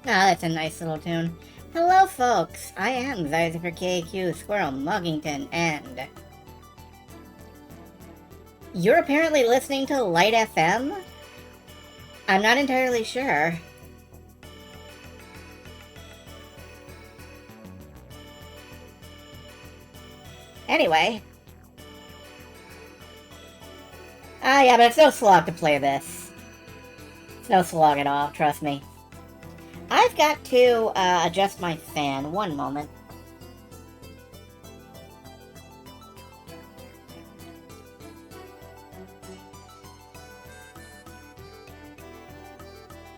Ah, that's a nice little tune. Hello, folks. I am Zyzifer KQ Squirrel Muggington, and you're apparently listening to Light FM? I'm not entirely sure. Anyway. Ah, yeah, but it's no slog to play this. It's no slog at all, trust me. I've got to adjust my fan. One moment.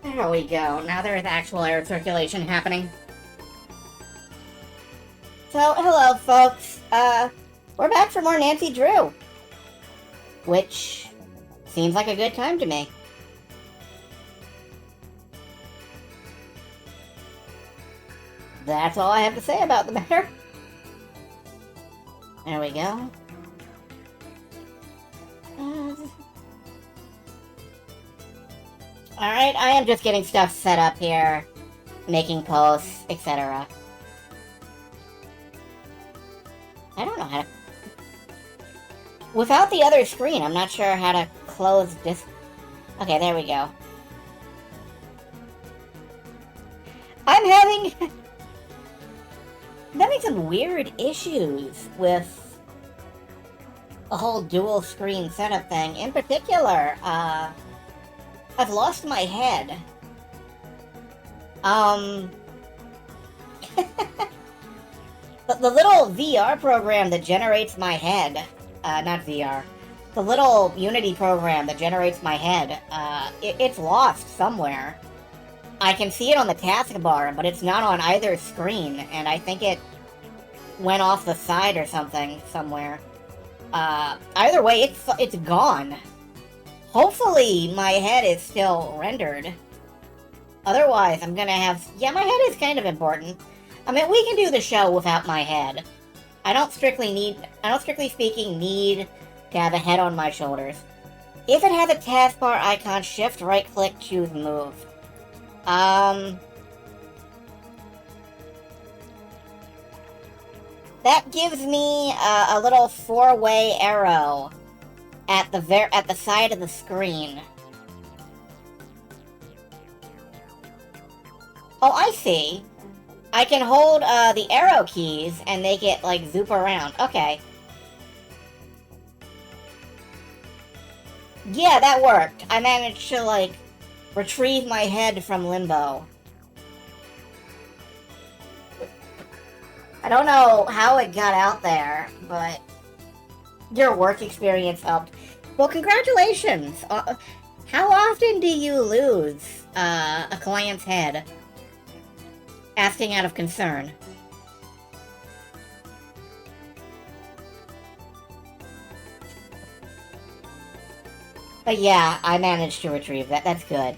There we go. Now there is actual air circulation happening. So, hello, folks. We're back for more Nancy Drew. Which seems like a good time to me. That's all I have to say about the matter. There we go. Alright, I am just getting stuff set up here, making posts, etc. I don't know how to... Without the other screen, I'm not sure how to close this... Okay, there we go. I'm having some weird issues with the whole dual screen setup thing. In particular, I've lost my head. The little VR program that generates my head, not VR, the little Unity program that generates my head, it's lost somewhere. I can see it on the taskbar, but it's not on either screen, and I think it went off the side or something somewhere. Either way, it's gone. Hopefully my head is still rendered. Otherwise, I'm gonna have... Yeah, my head is kind of important. I mean, we can do the show without my head. I don't strictly speaking need to have a head on my shoulders. If it has a taskbar icon, shift, right click, choose move. That gives me a little four-way arrow at the side of the screen. Oh, I see. I can hold the arrow keys and make it like zoop around. Okay. Yeah, that worked. I managed to like retrieve my head from limbo. I don't know how it got out there, but your work experience helped. Well, congratulations! How often do you lose a client's head? Asking out of concern. But yeah, I managed to retrieve that. That's good.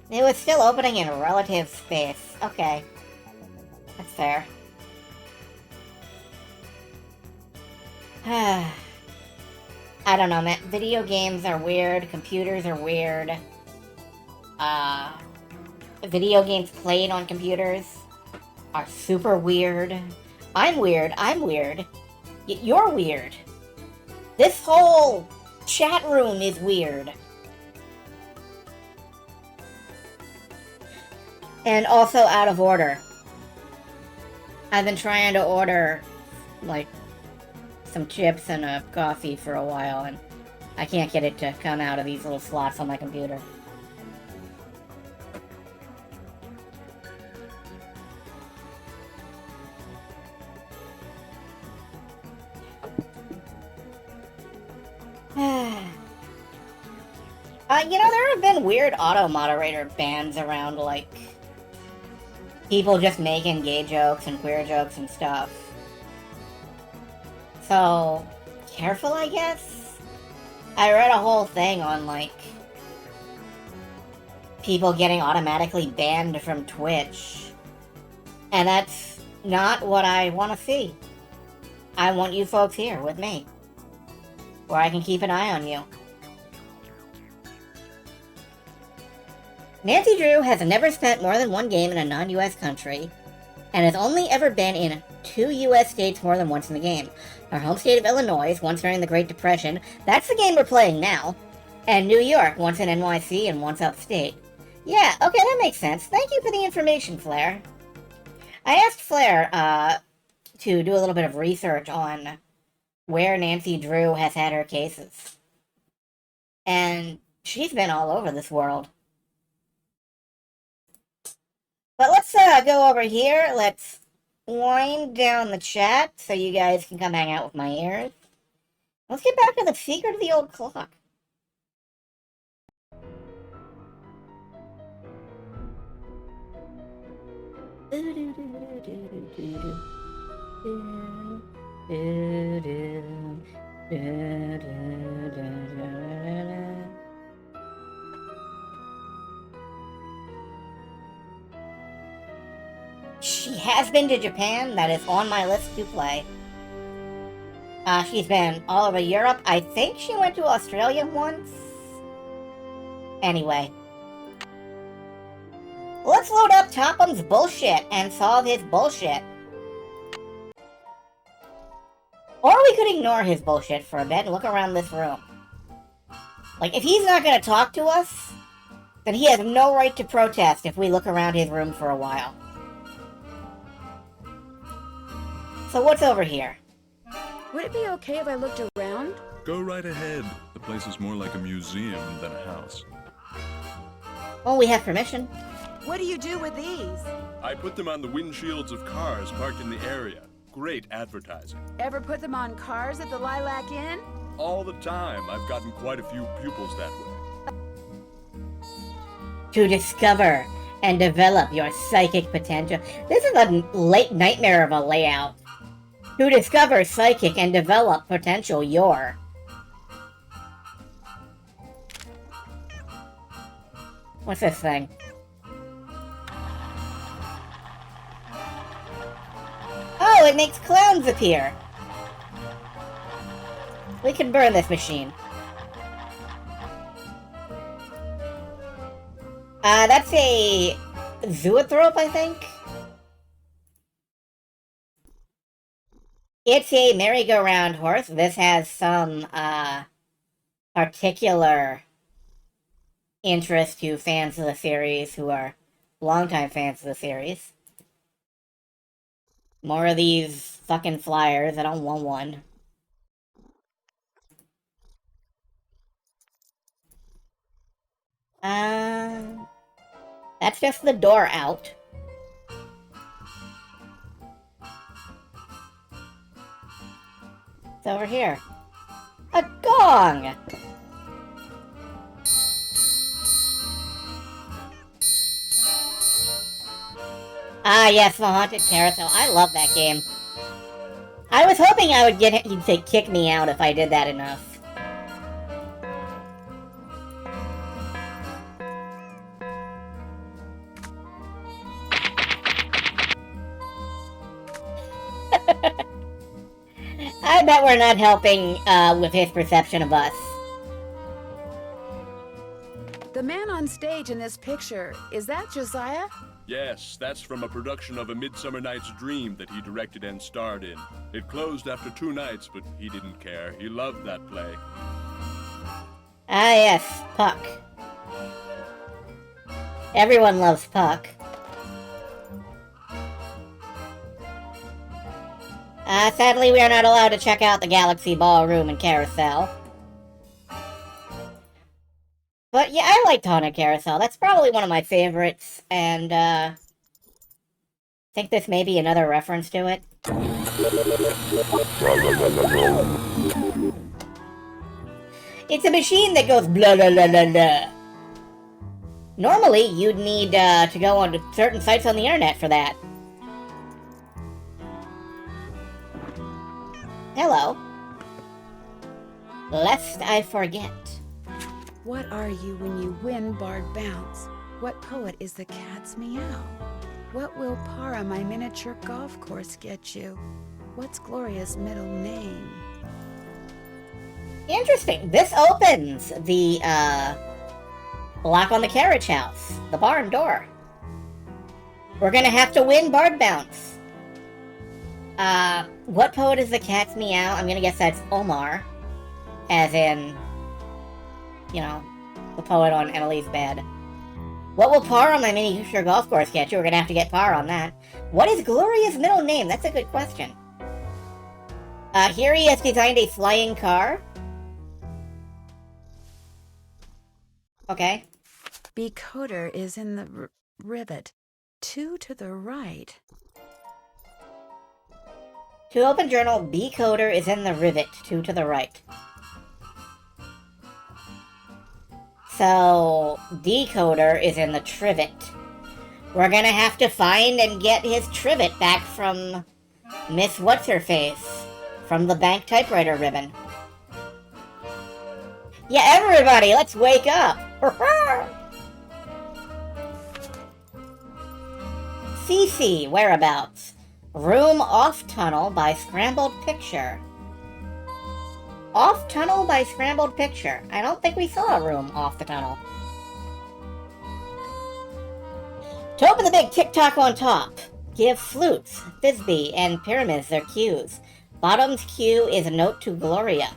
It was still opening in relative space. Okay. That's fair. I don't know, man. Video games are weird. Computers are weird. Video games played on computers are super weird. I'm weird. I'm weird. You're weird. This whole chat room is weird. And also out of order. I've been trying to order, like, some chips and a coffee for a while, and I can't get it to come out of these little slots on my computer. You know, there have been weird auto-moderator bans around, like, people just making gay jokes and queer jokes and stuff. So, careful, I guess? I read a whole thing on, like, people getting automatically banned from Twitch. And that's not what I want to see. I want you folks here with me, where I can keep an eye on you. Nancy Drew has never spent more than one game in a non-US country, and has only ever been in 2 US states more than once in the game. Her home state of Illinois, once during the Great Depression, that's the game we're playing now, and New York, once in NYC and once upstate. Yeah, okay, that makes sense. Thank you for the information, Flair. I asked Flair, to do a little bit of research on where Nancy Drew has had her cases. And she's been all over this world. But let's go over here. Let's wind down the chat so you guys can come hang out with my ears. Let's get back to the secret of the old clock. She has been to Japan. That is on my list to play. She's been all over Europe. I think she went to Australia once. Anyway. Let's load up Topham's bullshit and solve his bullshit. Or we could ignore his bullshit for a bit and look around this room. Like, if he's not going to talk to us, then he has no right to protest if we look around his room for a while. So what's over here? Would it be okay if I looked around? Go right ahead. The place is more like a museum than a house. Well, we have permission. What do you do with these? I put them on the windshields of cars parked in the area. Great advertising. Ever put them on cars at the Lilac Inn? All the time. I've gotten quite a few pupils that way. To discover and develop your psychic potential. This is a late nightmare of a layout. To discover psychic and develop potential your. What's this thing? Oh, it makes clowns appear. We can burn this machine. That's a zoetrope, I think? It's a merry-go-round horse. This has some, particular interest to fans of the series who are longtime fans of the series. More of these fucking flyers. I don't want one. That's just the door out. It's over here. A gong! Ah, yes, the Haunted Carousel. I love that game. I was hoping I would get he'd say kick me out if I did that enough. I bet we're not helping with his perception of us. The man on stage in this picture, is that Josiah? Yes, that's from a production of A Midsummer Night's Dream that he directed and starred in. It closed after 2 nights, but he didn't care. He loved that play. Ah, yes, Puck. Everyone loves Puck. Sadly, we are not allowed to check out the Galaxy Ballroom and Carousel. But yeah, I liked Haunted Carousel. That's probably one of my favorites, and I think this may be another reference to it. It's a machine that goes blah blah blah blah blah. Normally, you'd need to go on to certain sites on the internet for that. Hello. Lest I forget. What are you when you win barred bounce? What poet is the cat's meow? What will Para, my miniature golf course, get you? What's Gloria's middle name? Interesting. This opens the Lock on the carriage house. The barn door. We're gonna have to win Bard Bounce. What poet is the cat's meow? I'm gonna guess that's Omar. As in, you know, the poet on Emily's bed. What will par on my miniature golf course get you? We're gonna have to get par on that. What is Gloria's middle name? That's a good question. Here he has designed a flying car. Okay. Becoder is in the rivet. 2 to the right. To open journal, Becoder is in the rivet. 2 to the right. So, Decoder is in the trivet. We're gonna have to find and get his trivet back from Miss What's-Her-Face from the bank typewriter ribbon. Yeah, everybody, let's wake up! CC, whereabouts? Room off tunnel by Scrambled Picture. Off tunnel by Scrambled Picture. I don't think we saw a room off the tunnel. To open the big tick-tock on top, give flutes, Thisbe, and pyramids their cues. Bottom's cue is a note to Gloria.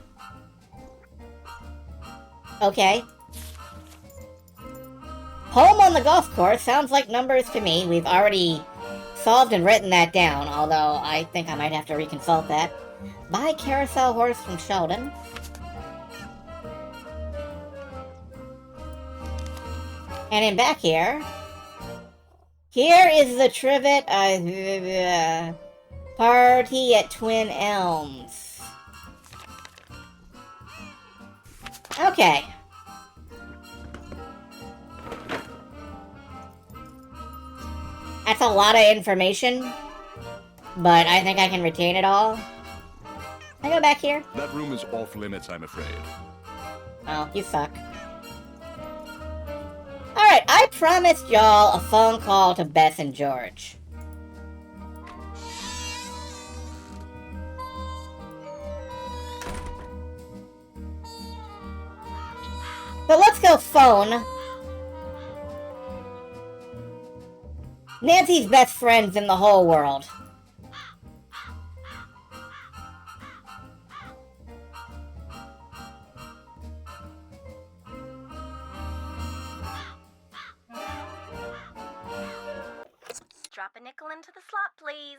Okay. Home on the golf course sounds like numbers to me. We've already solved and written that down, although I think I might have to reconsult that. Buy carousel horse from Sheldon. And in back here is the trivet, party at Twin Elms. Okay. That's a lot of information, but I think I can retain it all. Can I go back here? That room is off limits, I'm afraid. Oh, you suck. Alright, I promised y'all a phone call to Beth and George. So let's go phone Nancy's best friends in the whole world. Drop a nickel into the slot, please.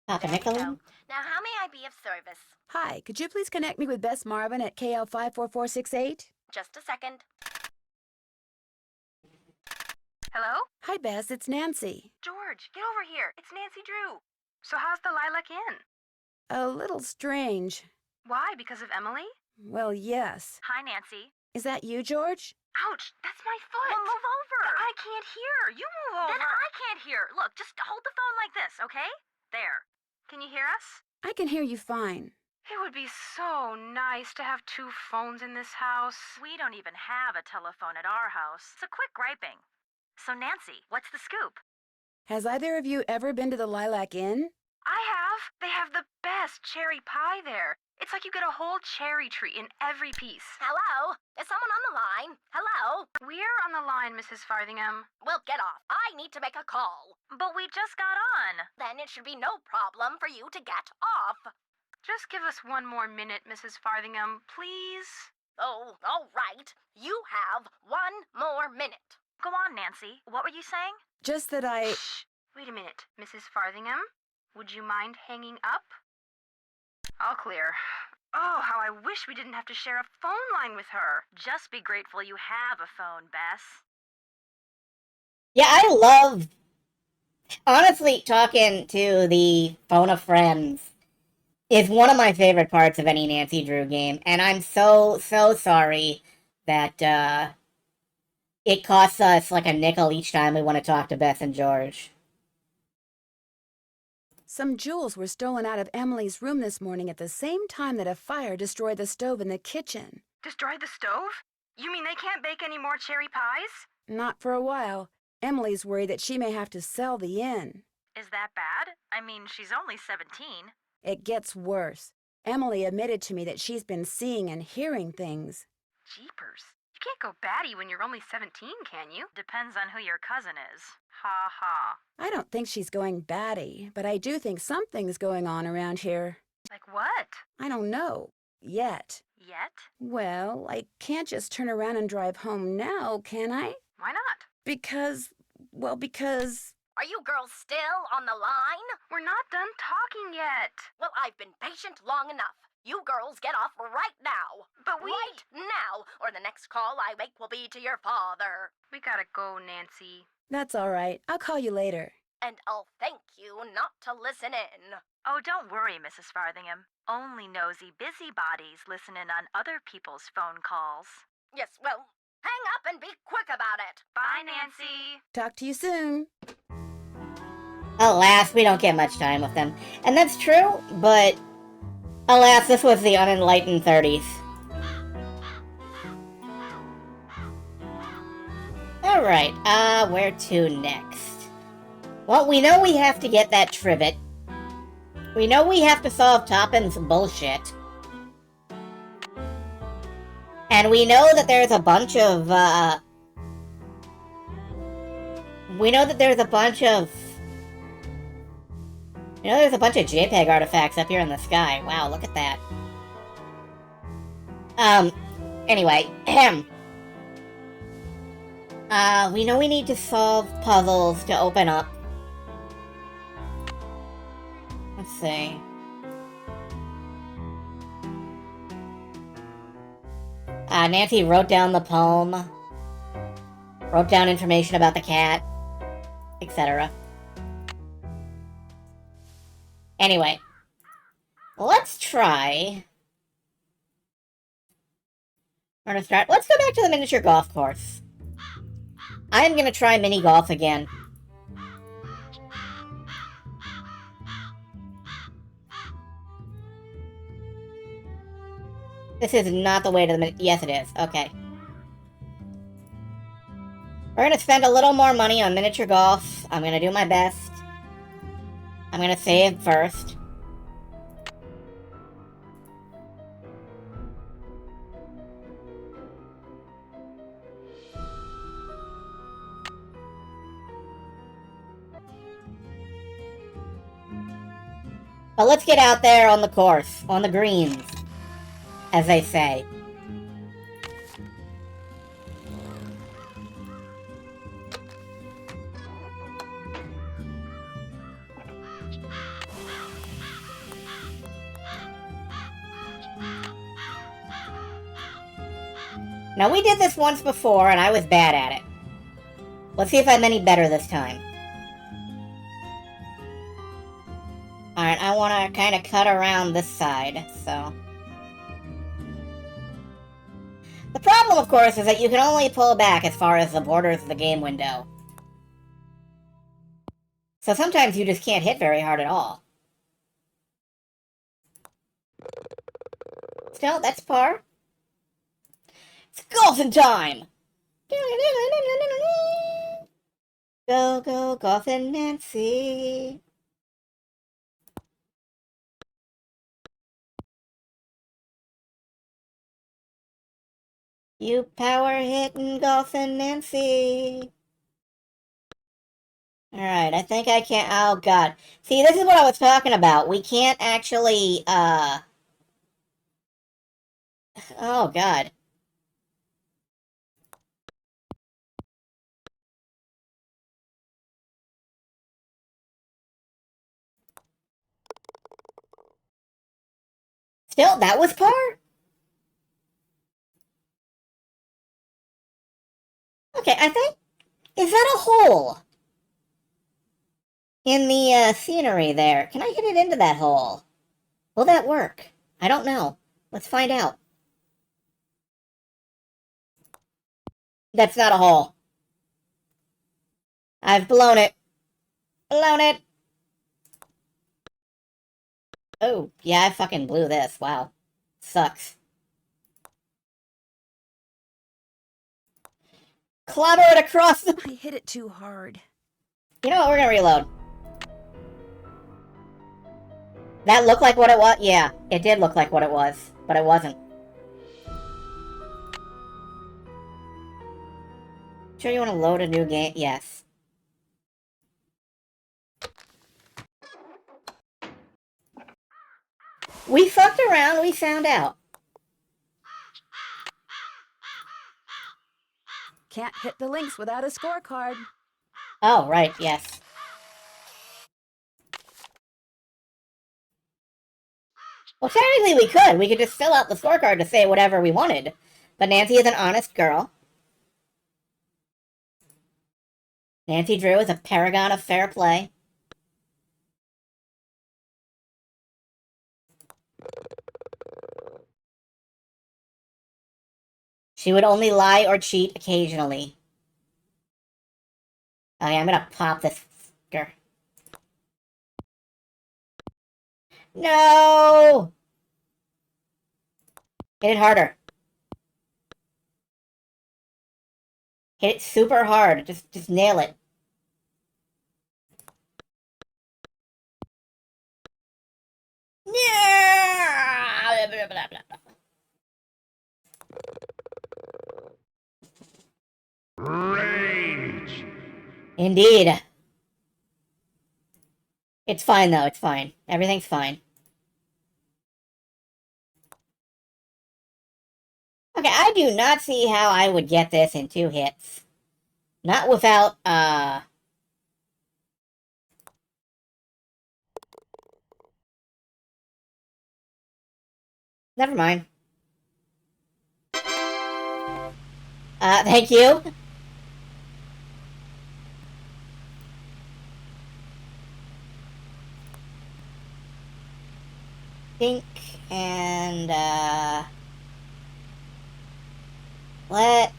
Pop a There you nickel go. in? Now, how may I be of service? Hi, could you please connect me with Bess Marvin at KL54468? Just a second. Hello? Hi, Bess, it's Nancy. George, get over here. It's Nancy Drew. So how's the Lilac Inn? A little strange. Why? Because of Emily? Well, yes. Hi, Nancy. Is that you, George? Ouch, that's my foot. Well, move over. But I can't hear. You move over. Then I can't hear. Look, just hold the phone like this, okay? There. Can you hear us? I can hear you fine. It would be so nice to have 2 phones in this house. We don't even have a telephone at our house. So quit griping. So, Nancy, what's the scoop? Has either of you ever been to the Lilac Inn? I have. They have the best cherry pie there. It's like you get a whole cherry tree in every piece. Hello? Is someone on the line? Hello? We're on the line, Mrs. Farthingham. Well, get off. I need to make a call. But we just got on. Then it should be no problem for you to get off. Just give us 1 more minute, Mrs. Farthingham, please. Oh, all right. You have 1 more minute. Go on, Nancy. What were you saying? Just that I... Shh. Wait a minute, Mrs. Farthingham. Would you mind hanging up? All clear. Oh, how I wish we didn't have to share a phone line with her. Just be grateful you have a phone, Bess. Yeah, I love, honestly, talking to the phone of friends is one of my favorite parts of any Nancy Drew game, and I'm so sorry that it costs us like a nickel each time we want to talk to Beth and George. Some jewels were stolen out of Emily's room this morning at the same time that a fire destroyed the stove in the kitchen. Destroyed the stove? You mean they can't bake any more cherry pies? Not for a while. Emily's worried that she may have to sell the inn. Is that bad? I mean, she's only 17. It gets worse. Emily admitted to me that she's been seeing and hearing things. Jeepers. You can't go batty when you're only 17, can you? Depends on who your cousin is. Ha ha. I don't think she's going batty, but I do think something's going on around here. Like what? I don't know. Yet. Yet? Well, I can't just turn around and drive home now, can I? Why not? Because... Are you girls still on the line? We're not done talking yet. Well, I've been patient long enough. You girls get off right now. But we... Right now, or the next call I make will be to your father. We gotta go, Nancy. That's all right. I'll call you later. And I'll thank you not to listen in. Oh, don't worry, Mrs. Farthingham. Only nosy busybodies listen in on other people's phone calls. Yes, well, hang up and be quick about it. Bye, Nancy. Talk to you soon. Alas, we don't get much time with them. And that's true, but alas, this was the unenlightened 30s. Alright, where to next? Well, we know we have to get that trivet. We know we have to solve Toppin's bullshit. And we know that there's a bunch of, there's a bunch of JPEG artifacts up here in the sky. Wow, look at that. Anyway, we know we need to solve puzzles to open up. Let's see. Nancy wrote down the poem, wrote down information about the cat, etc. Anyway, let's try. We're gonna start. Let's go back to the miniature golf course. I am gonna try mini golf again. This is not the way to the yes, it is. Okay. We're gonna spend a little more money on miniature golf. I'm gonna do my best. I'm gonna save first. But let's get out there on the course, on the greens, as they say. Now, we did this once before, and I was bad at it. Let's see if I'm any better this time. Alright, I want to kind of cut around this side, so... The problem, of course, is that you can only pull back as far as the borders of the game window. So sometimes you just can't hit very hard at all. Still, that's par. It's golfing time! Go, go, golfing Nancy! You power hitting golfing Nancy! Alright, I think I can't. Oh, God. See, this is what I was talking about. We can't actually, Oh, God. Still, that was par? Okay, I think... Is that a hole? In the, scenery there. Can I hit it into that hole? Will that work? I don't know. Let's find out. That's not a hole. I've blown it. Blown it! Oh, yeah, I fucking blew this. Wow. Sucks. Clobber it across the... I hit it too hard. You know what? We're gonna reload. That looked like what it was? Yeah, it did look like what it was, but it wasn't. Sure you want to load a new game? Yes. We fucked around, we found out. Can't hit the links without a scorecard. Oh, right, yes. Well, technically we could. We could just fill out the scorecard to say whatever we wanted. But Nancy is an honest girl. Nancy Drew is a paragon of fair play. She would only lie or cheat occasionally. Okay, I'm gonna pop this fucker. No! Hit it harder. Hit it super hard. Just nail it. Rage! Indeed. It's fine, though. It's fine. Everything's fine. Okay, I do not see how I would get this in 2 hits. Not without, Never mind. Thank you. Pink and,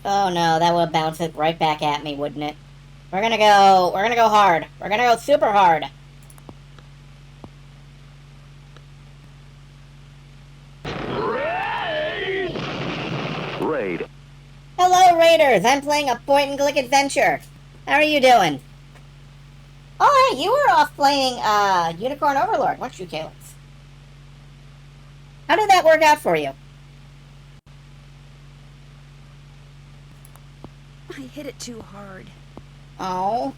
oh no, that would bounce it right back at me, wouldn't it? We're gonna go hard. We're gonna go super hard. Raid. Hello, Raiders! I'm playing a point-and-click adventure. How are you doing? Oh, hey, you were off playing, Unicorn Overlord, weren't you, Caleb? How did that work out for you? I hit it too hard. Oh.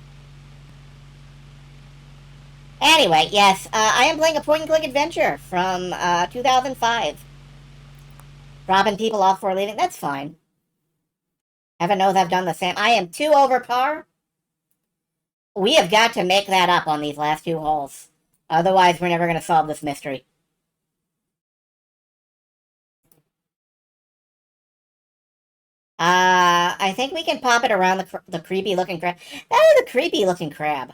Anyway, yes, I am playing a point-and-click adventure from, 2005. Dropping people off for leaving, that's fine. Heaven knows I've done the same. I am 2 over par. We have got to make that up on these last 2 holes. Otherwise, we're never going to solve this mystery. I think we can pop it around the creepy-looking crab. That was a creepy-looking crab.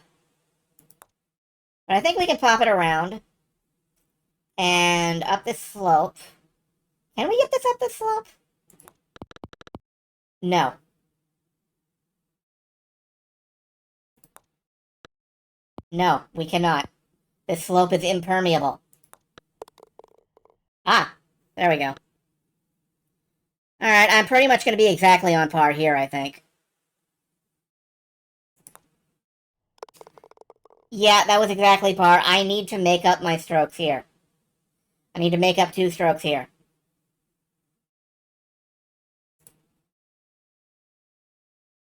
But I think we can pop it around. And up this slope. Can we get this up this slope? No. No, we cannot. This slope is impermeable. Ah, there we go. Alright, I'm pretty much going to be exactly on par here, I think. Yeah, that was exactly par. I need to make up my strokes here. I need to make up 2 strokes here.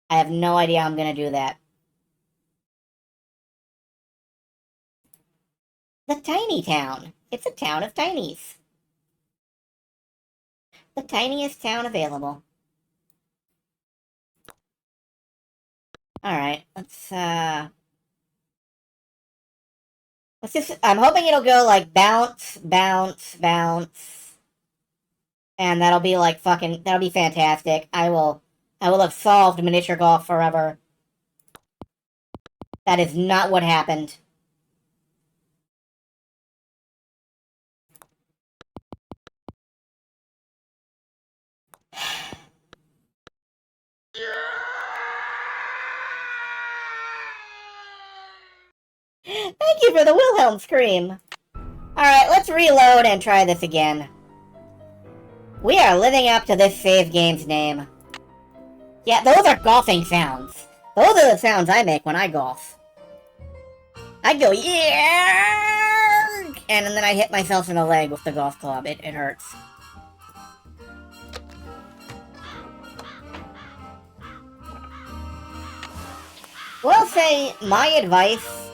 I have no idea how I'm going to do that. The tiny town. It's a town of tinies. The tiniest town available. Alright, let's just, I'm hoping it'll go like bounce, bounce, bounce. And that'll be like fucking, that'll be fantastic. I will have solved miniature golf forever. That is not what happened. Thank you for the Wilhelm scream. Alright, let's reload and try this again. We are living up to this save game's name. Yeah, those are golfing sounds. Those are the sounds I make when I golf. I go, yeah! And then I hit myself in the leg with the golf club. It hurts. Well, say my advice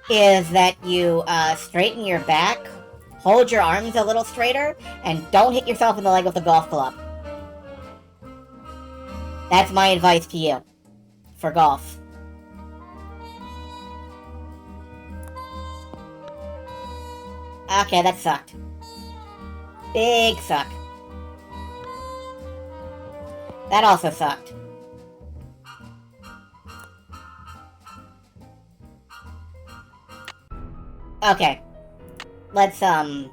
is that you straighten your back, hold your arms a little straighter, and don't hit yourself in the leg with the golf club. That's my advice to you for golf. Okay, that sucked. Big suck. That also sucked. Okay. Let's, We're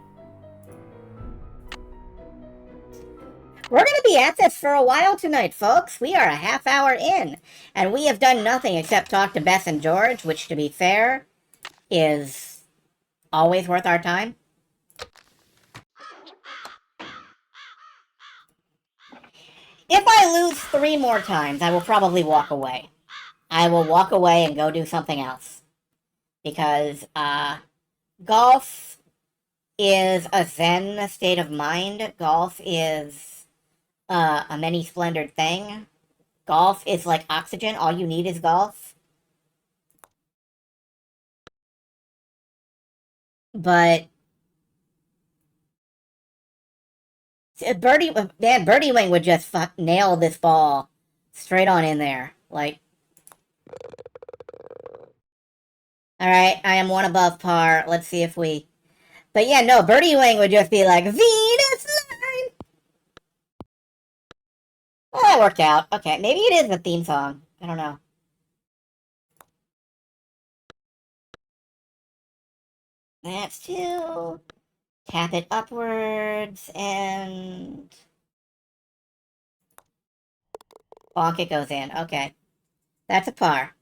gonna be at this for a while tonight, folks. We are a half hour in, and we have done nothing except talk to Beth and George, which, to be fair, is always worth our time. If I lose 3 more times, I will probably walk away. I will walk away and go do something else. Because, golf is a zen state of mind. Golf is, a many-splendored thing. Golf is like oxygen. All you need is golf. But Birdie Wing would just nail this ball straight on in there. Like, alright, I am 1 above par. Let's see if we... But yeah, no, Birdie Wing would just be like, Venus line! Well, that worked out. Okay, maybe it is the theme song. I don't know. That's 2. Tap it upwards, and... bonk, it goes in. Okay. That's a par.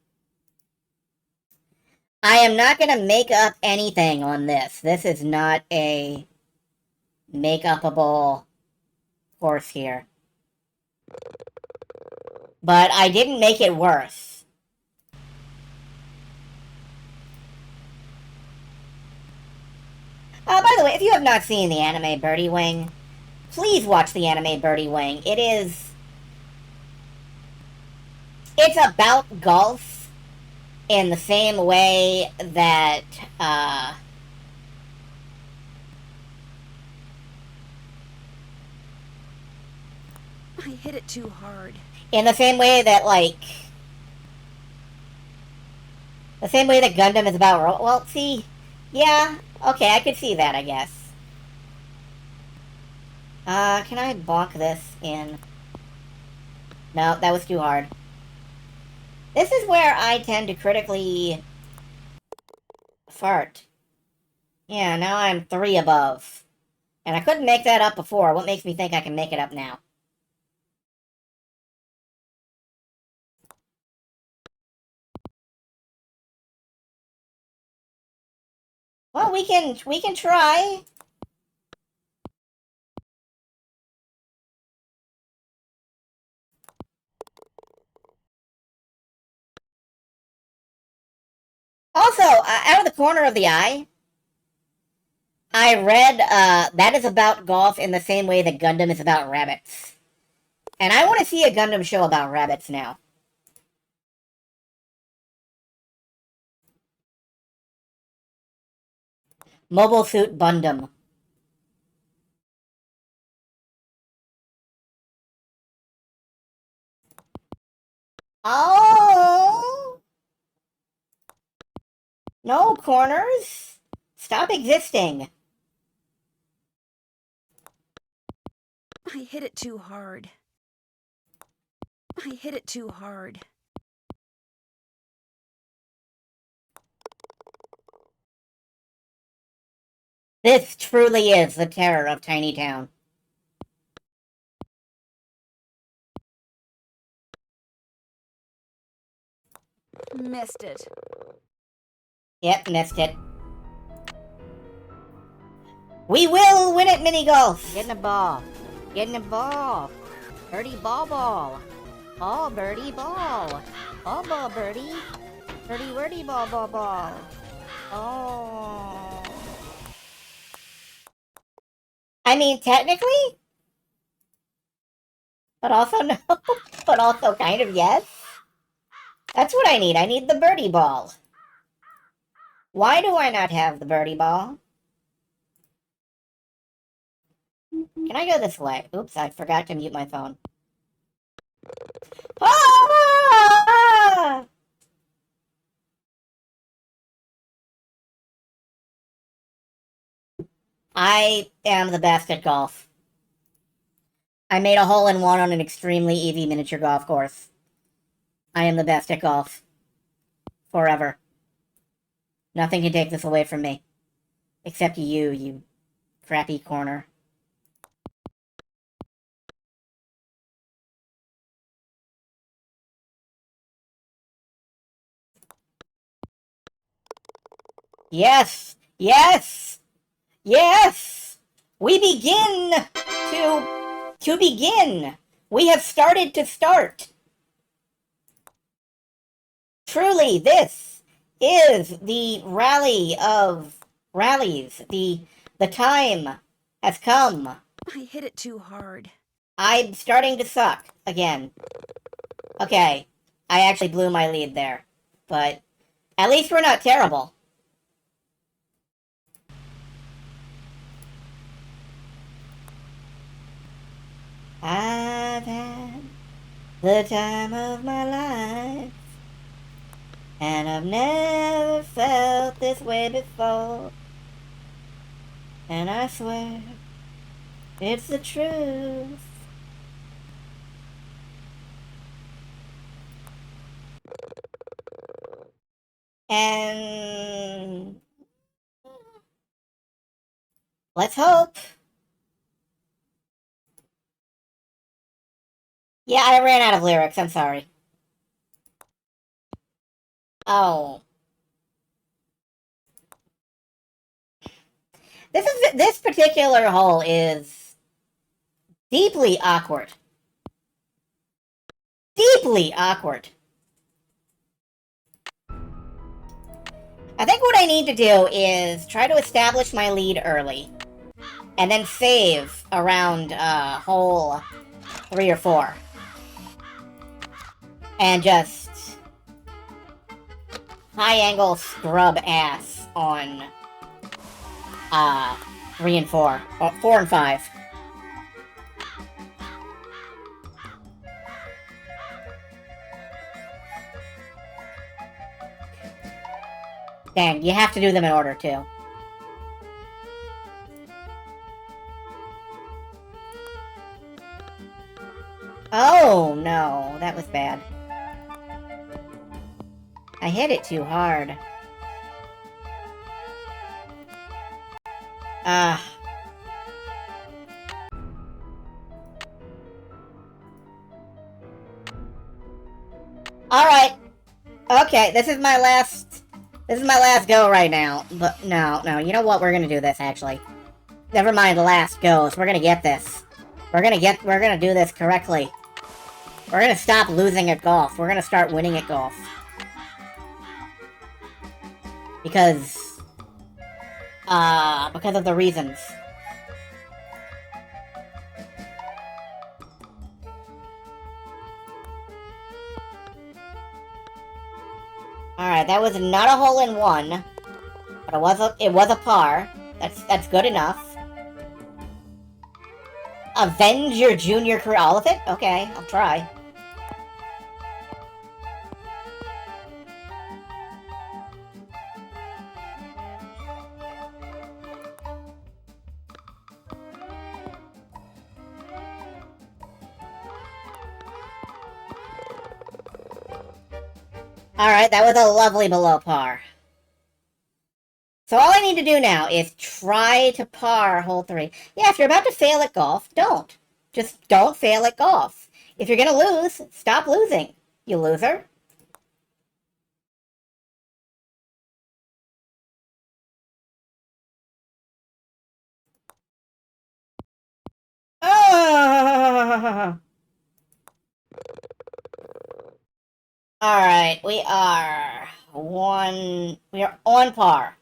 I am not going to make up anything on this. This is not a make-upable course here. But I didn't make it worse. By the way, if you have not seen the anime Birdie Wing, please watch the anime Birdie Wing. It's about golf in the same way that, I hit it too hard. in the same way that, like... the same way that Gundam is about... Well, see... Yeah, okay, I could see that, I guess. Can I bonk this in? No, that was too hard. This is where I tend to critically... fart. Yeah, now I'm 3 above. And I couldn't make that up before. What makes me think I can make it up now? Well, we can try. Also, out of the corner of the eye, I read, that is about golf in the same way that Gundam is about rabbits. And I want to see a Gundam show about rabbits now. Mobile Suit Gundam. Oh! No corners! Stop existing! I hit it too hard. I hit it too hard. This truly is the terror of Tiny Town. Missed it. Yep, missed it. We will win at Minigolf! Get in the ball. Get in the ball. Birdie ball ball. Ball, birdie ball. Ball, ball, birdie. Birdie, birdie, ball, ball, ball. Oh. I mean, technically? But also no. But also kind of yes. That's what I need. I need the birdie ball. Why do I not have the birdie ball? Can I go this way? Oops, I forgot to mute my phone. Ah! I am the best at golf. I made a hole-in-one on an extremely easy miniature golf course. I am the best at golf. Forever. Nothing can take this away from me. Except you, you crappy corner. Yes! Yes! Yes! We begin to begin! We have started to start! Truly, this is the rally of rallies. The time has come. I hit it too hard. I'm starting to suck again. Okay, I actually blew my lead there. But at least we're not terrible. I've had the time of my life, and I've never felt this way before. And I swear, it's the truth. And let's hope. Yeah, I ran out of lyrics. I'm sorry. Oh. This particular hole is deeply awkward. Deeply awkward. I think what I need to do is try to establish my lead early. And then save around hole 3 or 4. And just high angle scrub ass on 3 and 4. Or 4 and 5. Dang, you have to do them in order too. Oh no, that was bad. I hit it too hard. Alright. Okay, this is my last go right now. But no, you know what? We're gonna do this actually. Never mind the last goes. We're gonna get this. We're gonna do this correctly. We're gonna stop losing at golf. We're gonna start winning at golf. Because of the reasons. Alright, that was not a hole-in-one. But it was a par. That's good enough. Avenge your junior career. All of it? Okay, I'll try. Alright, that was a lovely below par. So all I need to do now is try to par hole 3. Yeah, if you're about to fail at golf, don't. Just don't fail at golf. If you're gonna lose, stop losing, you loser. Ah! Alright, we are on par.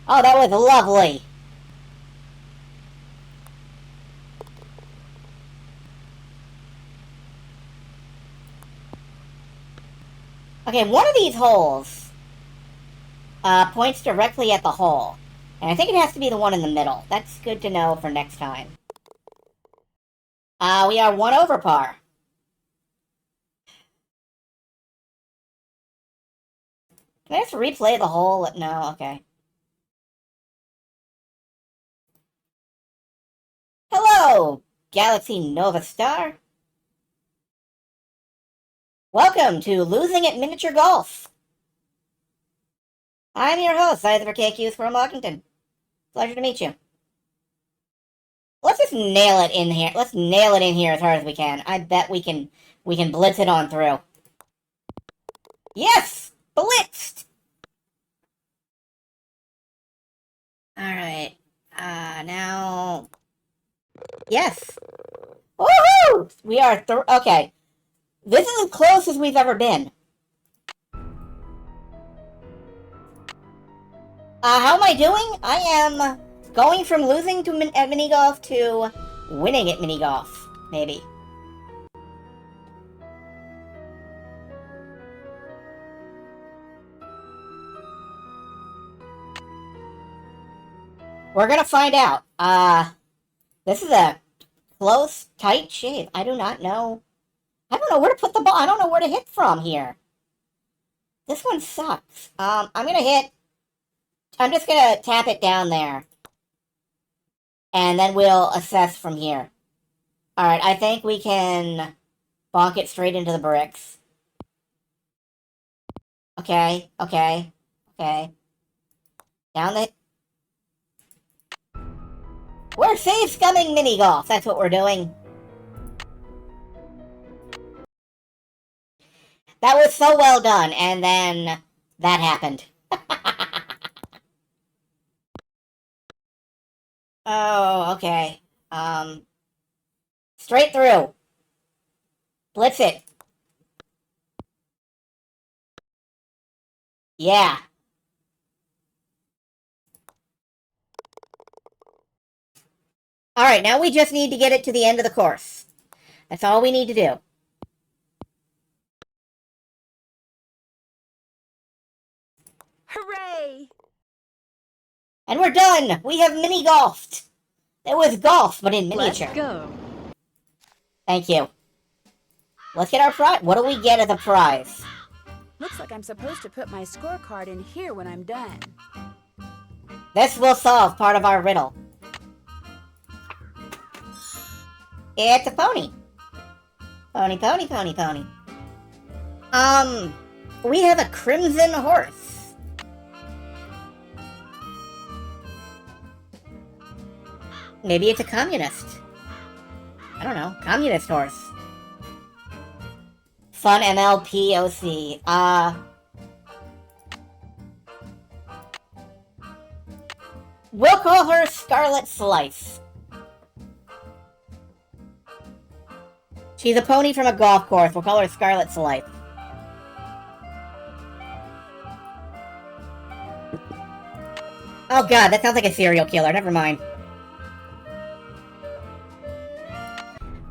Oh, that was lovely. Okay, one of these holes points directly at the hole. And I think it has to be the one in the middle. That's good to know for next time. We are 1 over par. Can I just replay the hole? No, okay. Hello, Galaxy Nova Star. Welcome to Losing at Miniature Golf. I'm your host, Isaac KQs from Washington. Pleasure to meet you. Let's just nail it in here. Let's nail it in here as hard as we can. I bet we can blitz it on through. Yes! Blitzed! Alright. Now... Yes! Woohoo! We are okay. This is as close as we've ever been. How am I doing? I am going from losing to at Minigolf to winning at Minigolf, maybe. We're gonna find out. This is a close, tight shave. I do not know. I don't know where to put the ball. I don't know where to hit from here. This one sucks. I'm just gonna tap it down there. And then we'll assess from here. Alright, I think we can bonk it straight into the bricks. Okay. Down the... We're Savescumming Minigolf. That's what we're doing. That was so well done, and then that happened. Oh, okay. Straight through. Blitz it. Yeah. Alright, now we just need to get it to the end of the course. That's all we need to do. Hooray! And we're done! We have mini-golfed! It was golf, but in miniature. Let's go. Thank you. Let's get our prize. What do we get as a prize? Looks like I'm supposed to put my scorecard in here when I'm done. This will solve part of our riddle. It's a pony. Pony. We have a crimson horse. Maybe it's a communist. I don't know. Communist horse. Fun MLPOC. We'll call her Scarlet Slice. She's a pony from a golf course. We'll call her Scarlet Slice. Oh god, that sounds like a serial killer. Never mind.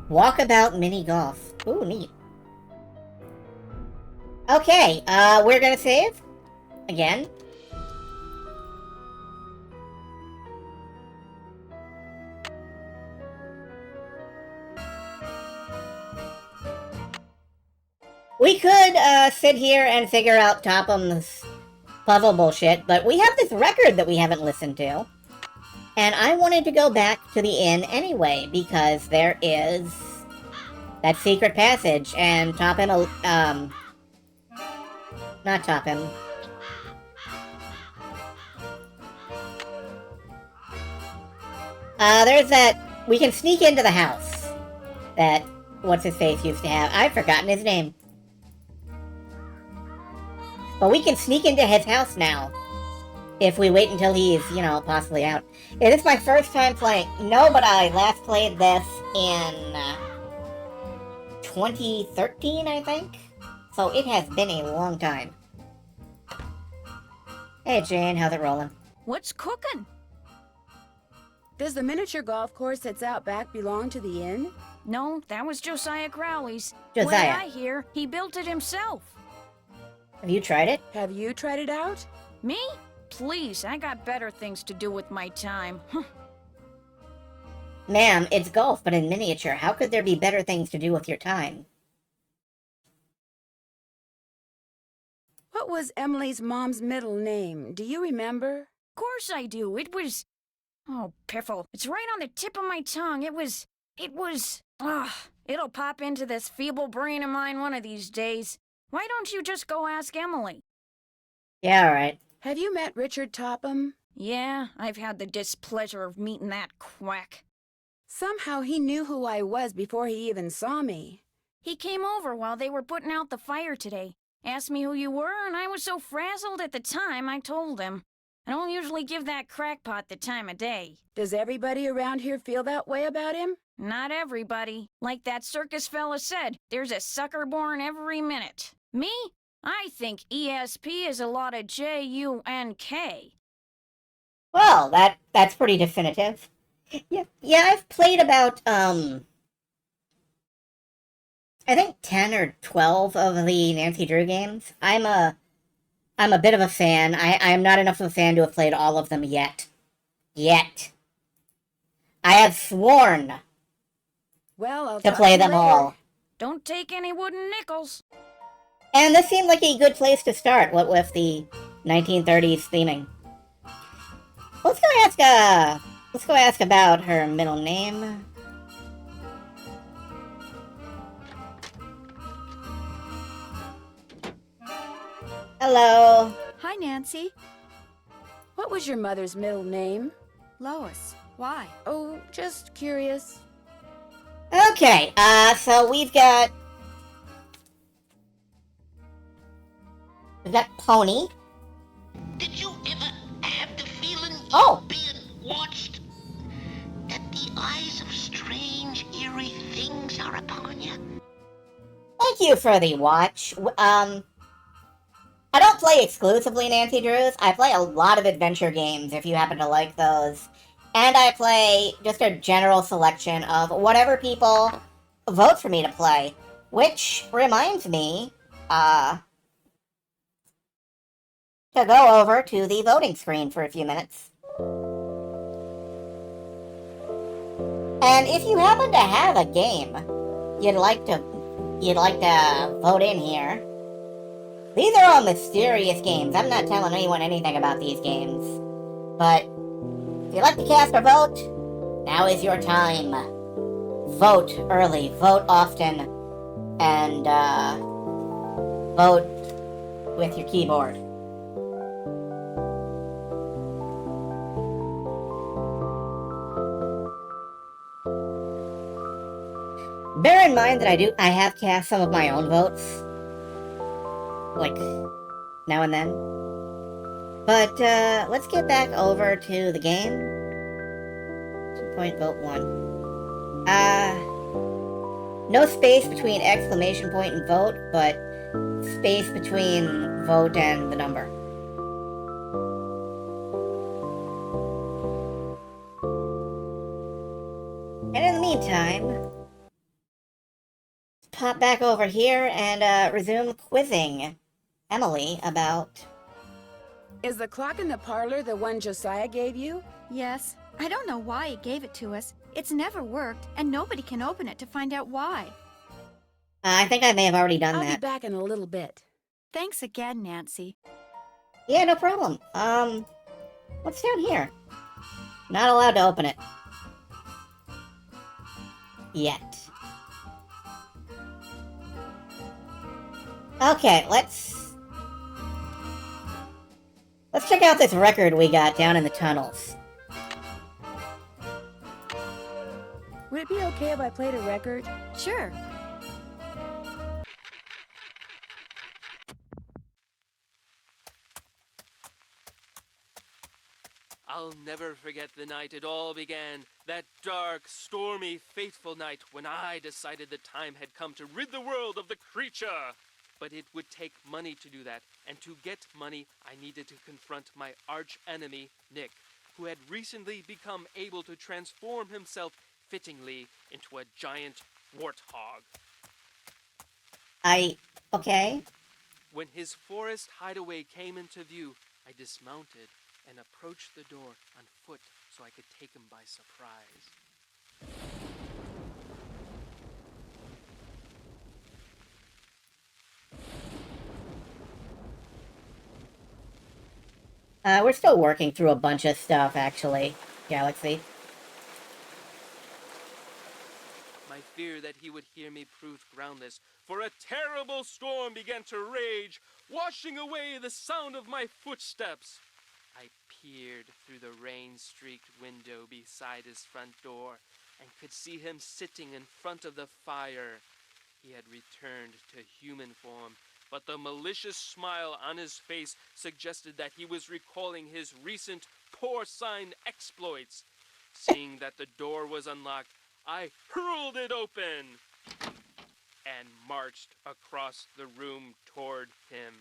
Walkabout mini golf. Ooh, neat. Okay, we're gonna save. Again. We could, sit here and figure out Topham's puzzle bullshit, but we have this record that we haven't listened to. And I wanted to go back to the inn anyway, because there is that secret passage, and Topham, not Topham. There's that, we can sneak into the house that What's-His-Face used to have. I've forgotten his name. But we can sneak into his house now. If we wait until he's, you know, possibly out. Is this my first time playing? No, but I last played this in 2013, I think? So it has been a long time. Hey, Jane, how's it rolling? What's cooking? Does the miniature golf course that's out back belong to the inn? No, that was Josiah Crowley's. Josiah. What I hear, he built it himself. Have you tried it? Have you tried it out? Me? Please, I got better things to do with my time. Ma'am, it's golf, but in miniature. How could there be better things to do with your time? What was Emily's mom's middle name? Do you remember? Of course I do. It was... Oh, piffle. It's right on the tip of my tongue. It was... It'll pop into this feeble brain of mine one of these days. Why don't you just go ask Emily? Yeah, alright. Have you met Richard Topham? Yeah, I've had the displeasure of meeting that quack. Somehow he knew who I was before he even saw me. He came over while they were putting out the fire today. Asked me who you were, and I was so frazzled at the time, I told him. I don't usually give that crackpot the time of day. Does everybody around here feel that way about him? Not everybody. Like that circus fella said, there's a sucker born every minute. Me? I think ESP is a lot of J-U-N-K. Well, that's pretty definitive. Yeah, I've played about, I think 10 or 12 of the Nancy Drew games. I'm a bit of a fan. I'm not enough of a fan to have played all of them yet. I have sworn Well, I'll to talk play you them later. all. Don't take any wooden nickels. And this seemed like a good place to start, what with the 1930s theming. Let's go ask about her middle name. Hello. Hi, Nancy. What was your mother's middle name? Lois. Why? Oh, just curious. Okay, so we've got Pony. Did you ever have the feeling Oh. you're being watched? That the eyes of strange, eerie things are upon you? Thank you for the watch. I don't play exclusively Nancy Drews. I play a lot of adventure games, if you happen to like those. And I play just a general selection of whatever people vote for me to play. Which reminds me, to go over to the voting screen for a few minutes. And if you happen to have a game you'd like to vote in here, these are all mysterious games. I'm not telling anyone anything about these games. But if you'd like to cast a vote, now is your time. Vote early, vote often, and vote with your keyboard. Bear in mind that I have cast some of my own votes, like, now and then. But, let's get back over to the game. 2 vote 1. No space between exclamation point and vote, but space between vote and the number. And in the meantime, let's pop back over here and, resume quizzing Emily about... Is the clock in the parlor the one Josiah gave you? Yes. I don't know why he gave it to us. It's never worked, and nobody can open it to find out why. I think I may have already done I'll that. be back in a little bit. Thanks again, Nancy. Yeah, no problem. What's down here? Not allowed to open it. Yet. Okay, let's check out this record we got down in the tunnels. Would it be okay if I played a record? Sure. I'll never forget the night it all began. That dark, stormy, fateful night when I decided the time had come to rid the world of the creature. But it would take money to do that, and to get money, I needed to confront my arch enemy, Nick, who had recently become able to transform himself fittingly into a giant warthog. Okay. When his forest hideaway came into view, I dismounted and approached the door on foot so I could take him by surprise. We're still working through a bunch of stuff, actually, Galaxy. My fear that he would hear me proved groundless, for a terrible storm began to rage, washing away the sound of my footsteps. I peered through the rain-streaked window beside his front door and could see him sitting in front of the fire. He had returned to human form, but the malicious smile on his face suggested that he was recalling his recent porcine exploits. Seeing that the door was unlocked, I hurled it open and marched across the room toward him.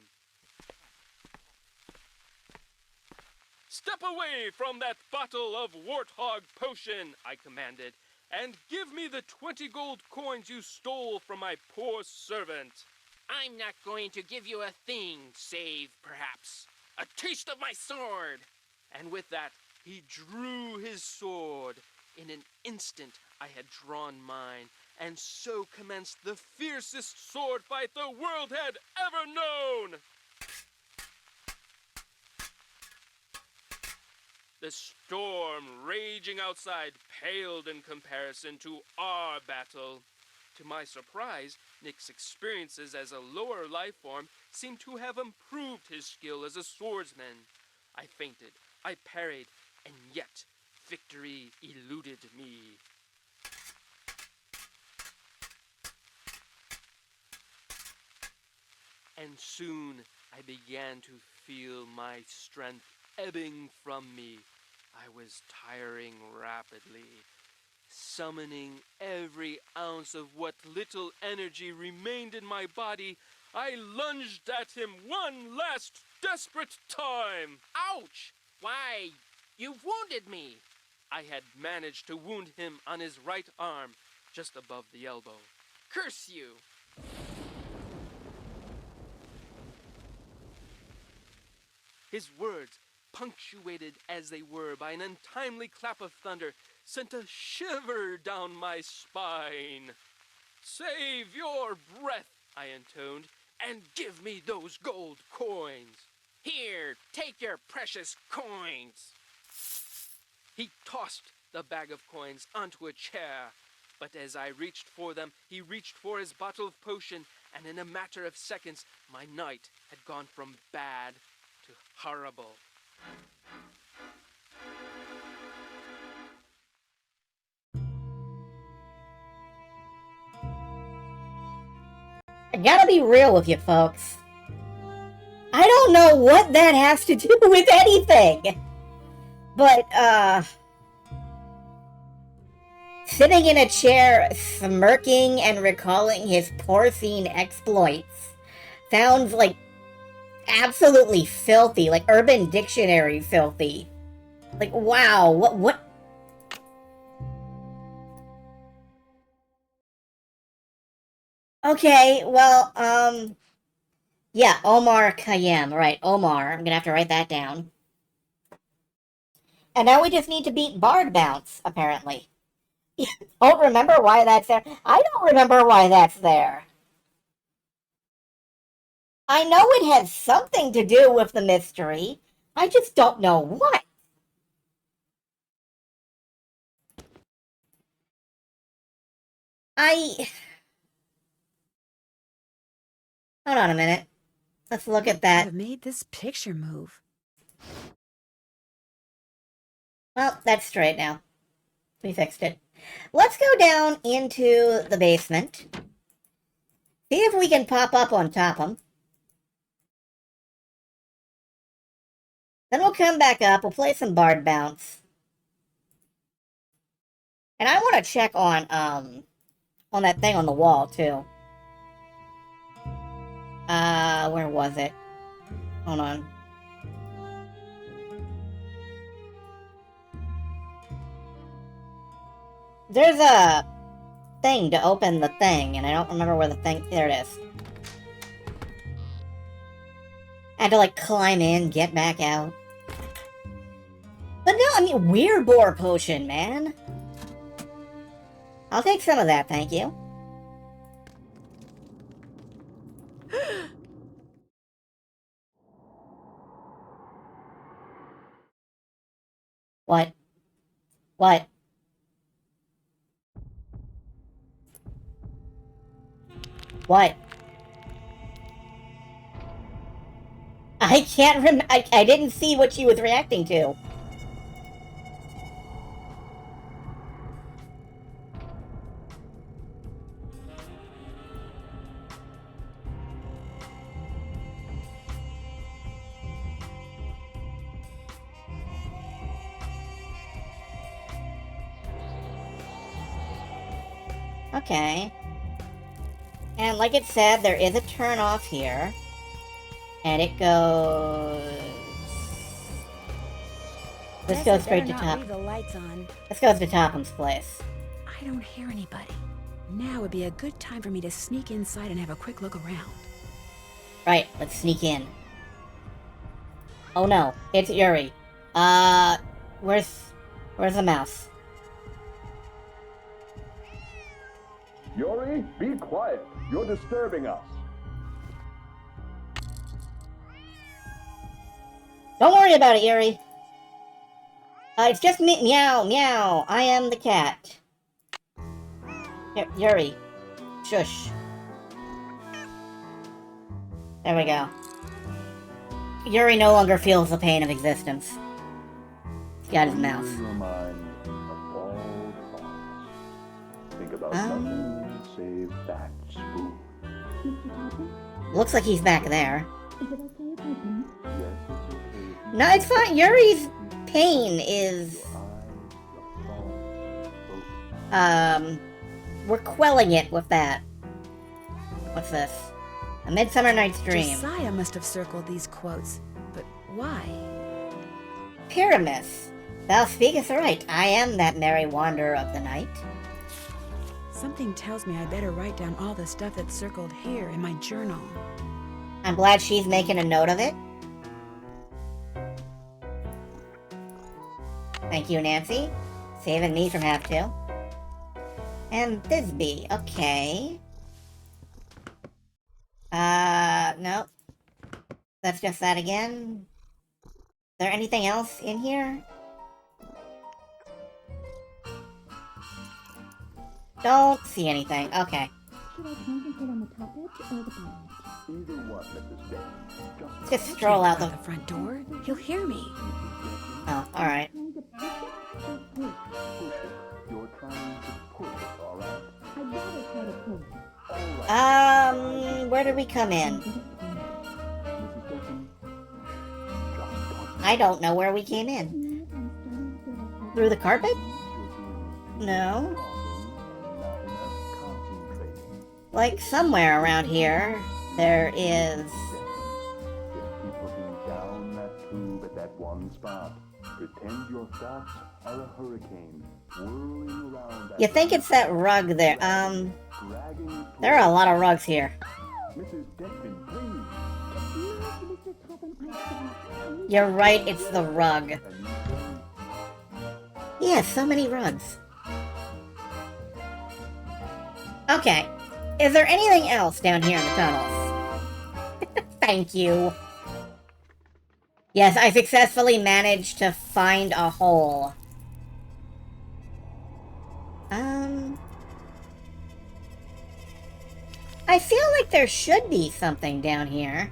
"Step away from that bottle of warthog potion," I commanded, "and give me the 20 gold coins you stole from my poor servant." "I'm not going to give you a thing, save, perhaps, a taste of my sword." And with that, he drew his sword. In an instant, I had drawn mine, and so commenced the fiercest sword fight the world had ever known. The storm raging outside paled in comparison to our battle. To my surprise, Nick's experiences as a lower life form seemed to have improved his skill as a swordsman. I feinted, I parried, and yet victory eluded me. And soon I began to feel my strength ebbing from me. I was tiring rapidly. Summoning every ounce of what little energy remained in my body, I lunged at him one last desperate time. "Ouch! Why, you've wounded me!" I had managed to wound him on his right arm, just above the elbow. "Curse you!" His words, punctuated as they were by an untimely clap of thunder, sent a shiver down my spine. "Save your breath," I intoned, "and give me those gold coins." "Here, take your precious coins." He tossed the bag of coins onto a chair, but as I reached for them, he reached for his bottle of potion, and in a matter of seconds, my night had gone from bad to horrible. I gotta be real with you folks. I don't know what that has to do with anything. But, sitting in a chair, smirking and recalling his porcine exploits sounds like absolutely filthy, like Urban Dictionary filthy. Like, wow, what? Okay, well, yeah, Omar Khayyam, right, Omar, I'm gonna have to write that down. And now we just need to beat Bard Bounce, apparently. Don't remember why that's there? I don't remember why that's there. I know it has something to do with the mystery. I just don't know what. Hold on a minute. Let's look at that. Could have made this picture move. Well, that's straight now. We fixed it. Let's go down into the basement. See if we can pop up on top of them. Then we'll come back up. We'll play some Bard Bounce. And I want to check on that thing on the wall, too. Where was it? Hold on. There's a thing to open the thing, and I don't remember where the thing... There it is. Had to, like, climb in, get back out. But no, I mean, weird boar potion, man. I'll take some of that, thank you. What? What? What? I can't I didn't see what she was reacting to. Okay. And like it said, there is a turn off here. And it goes... This goes straight to Top. Leave the lights on. This goes to Topham's place. I don't hear anybody. Now would be a good time for me to sneak inside and have a quick look around. Right, let's sneak in. Oh no, it's Yuri. Where's the mouse? Yuri, be quiet. You're disturbing us. Don't worry about it, Yuri. It's just me. Meow, meow. I am the cat. Yuri. Shush. There we go. Yuri no longer feels the pain of existence. He's got his mouse. Think about nothing save that spoon. Looks like he's back there. Yes, it's okay. No, it's fine. Yuri's pain is... We're quelling it with that. What's this? A Midsummer Night's Dream. Josiah must have circled these quotes, but why? Pyramus, thou speakest right. I am that merry wanderer of the night. Something tells me I better write down all the stuff that's circled here in my journal. I'm glad she's making a note of it. Thank you, Nancy. Saving me from have to. And Thisbe, okay. No. That's just that again. Is there anything else in here? Don't see anything. Okay. Should I concentrate on the top edge or the bottom edge? Either one, Mrs. Day. Just stroll out the front door. He'll hear me. Oh, alright. You're trying to push it, alright? I'd rather try to pull it. Where did we come in? I don't know where we came in. Through the carpet? No. Like, somewhere around here, there is... Keep looking down that tube at that one spot. Pretend your thoughts are a hurricane whirling around. You think it's that rug there? There are a lot of rugs here. Mrs. Declan, please. You're right, it's the rug. Yeah, so many rugs. Okay. Is there anything else down here in the tunnels? Thank you. Yes, I successfully managed to find a hole. I feel like there should be something down here.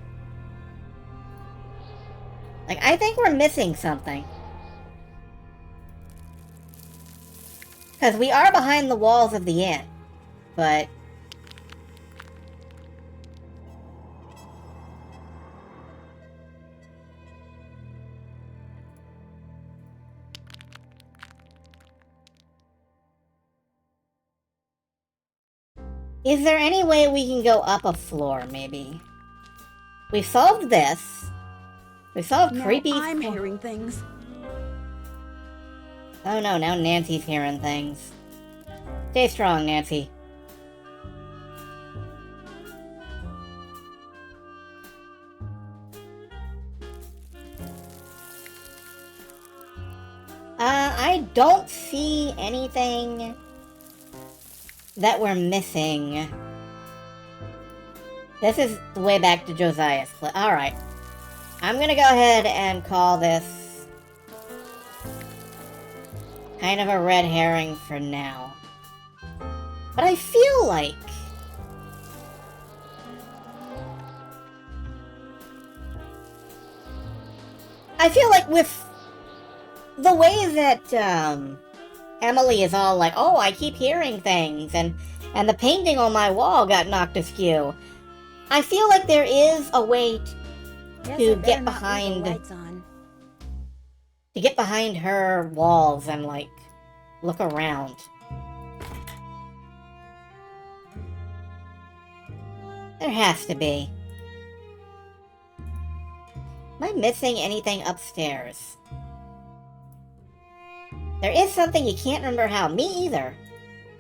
Like, I think we're missing something. Because we are behind the walls of the inn. But... is there any way we can go up a floor, maybe? We solved this. We solved creepy... I'm hearing things. Oh no, now Nancy's hearing things. Stay strong, Nancy. I don't see anything that we're missing. This is the way back to Josiah's clip. Alright. I'm gonna go ahead and call this kind of a red herring for now. But I feel like with the way that Emily is all like, oh, I keep hearing things, and the painting on my wall got knocked askew. I feel like there is a way to get behind her walls and like look around. There has to be. Am I missing anything upstairs? There is something you can't remember how. Me either.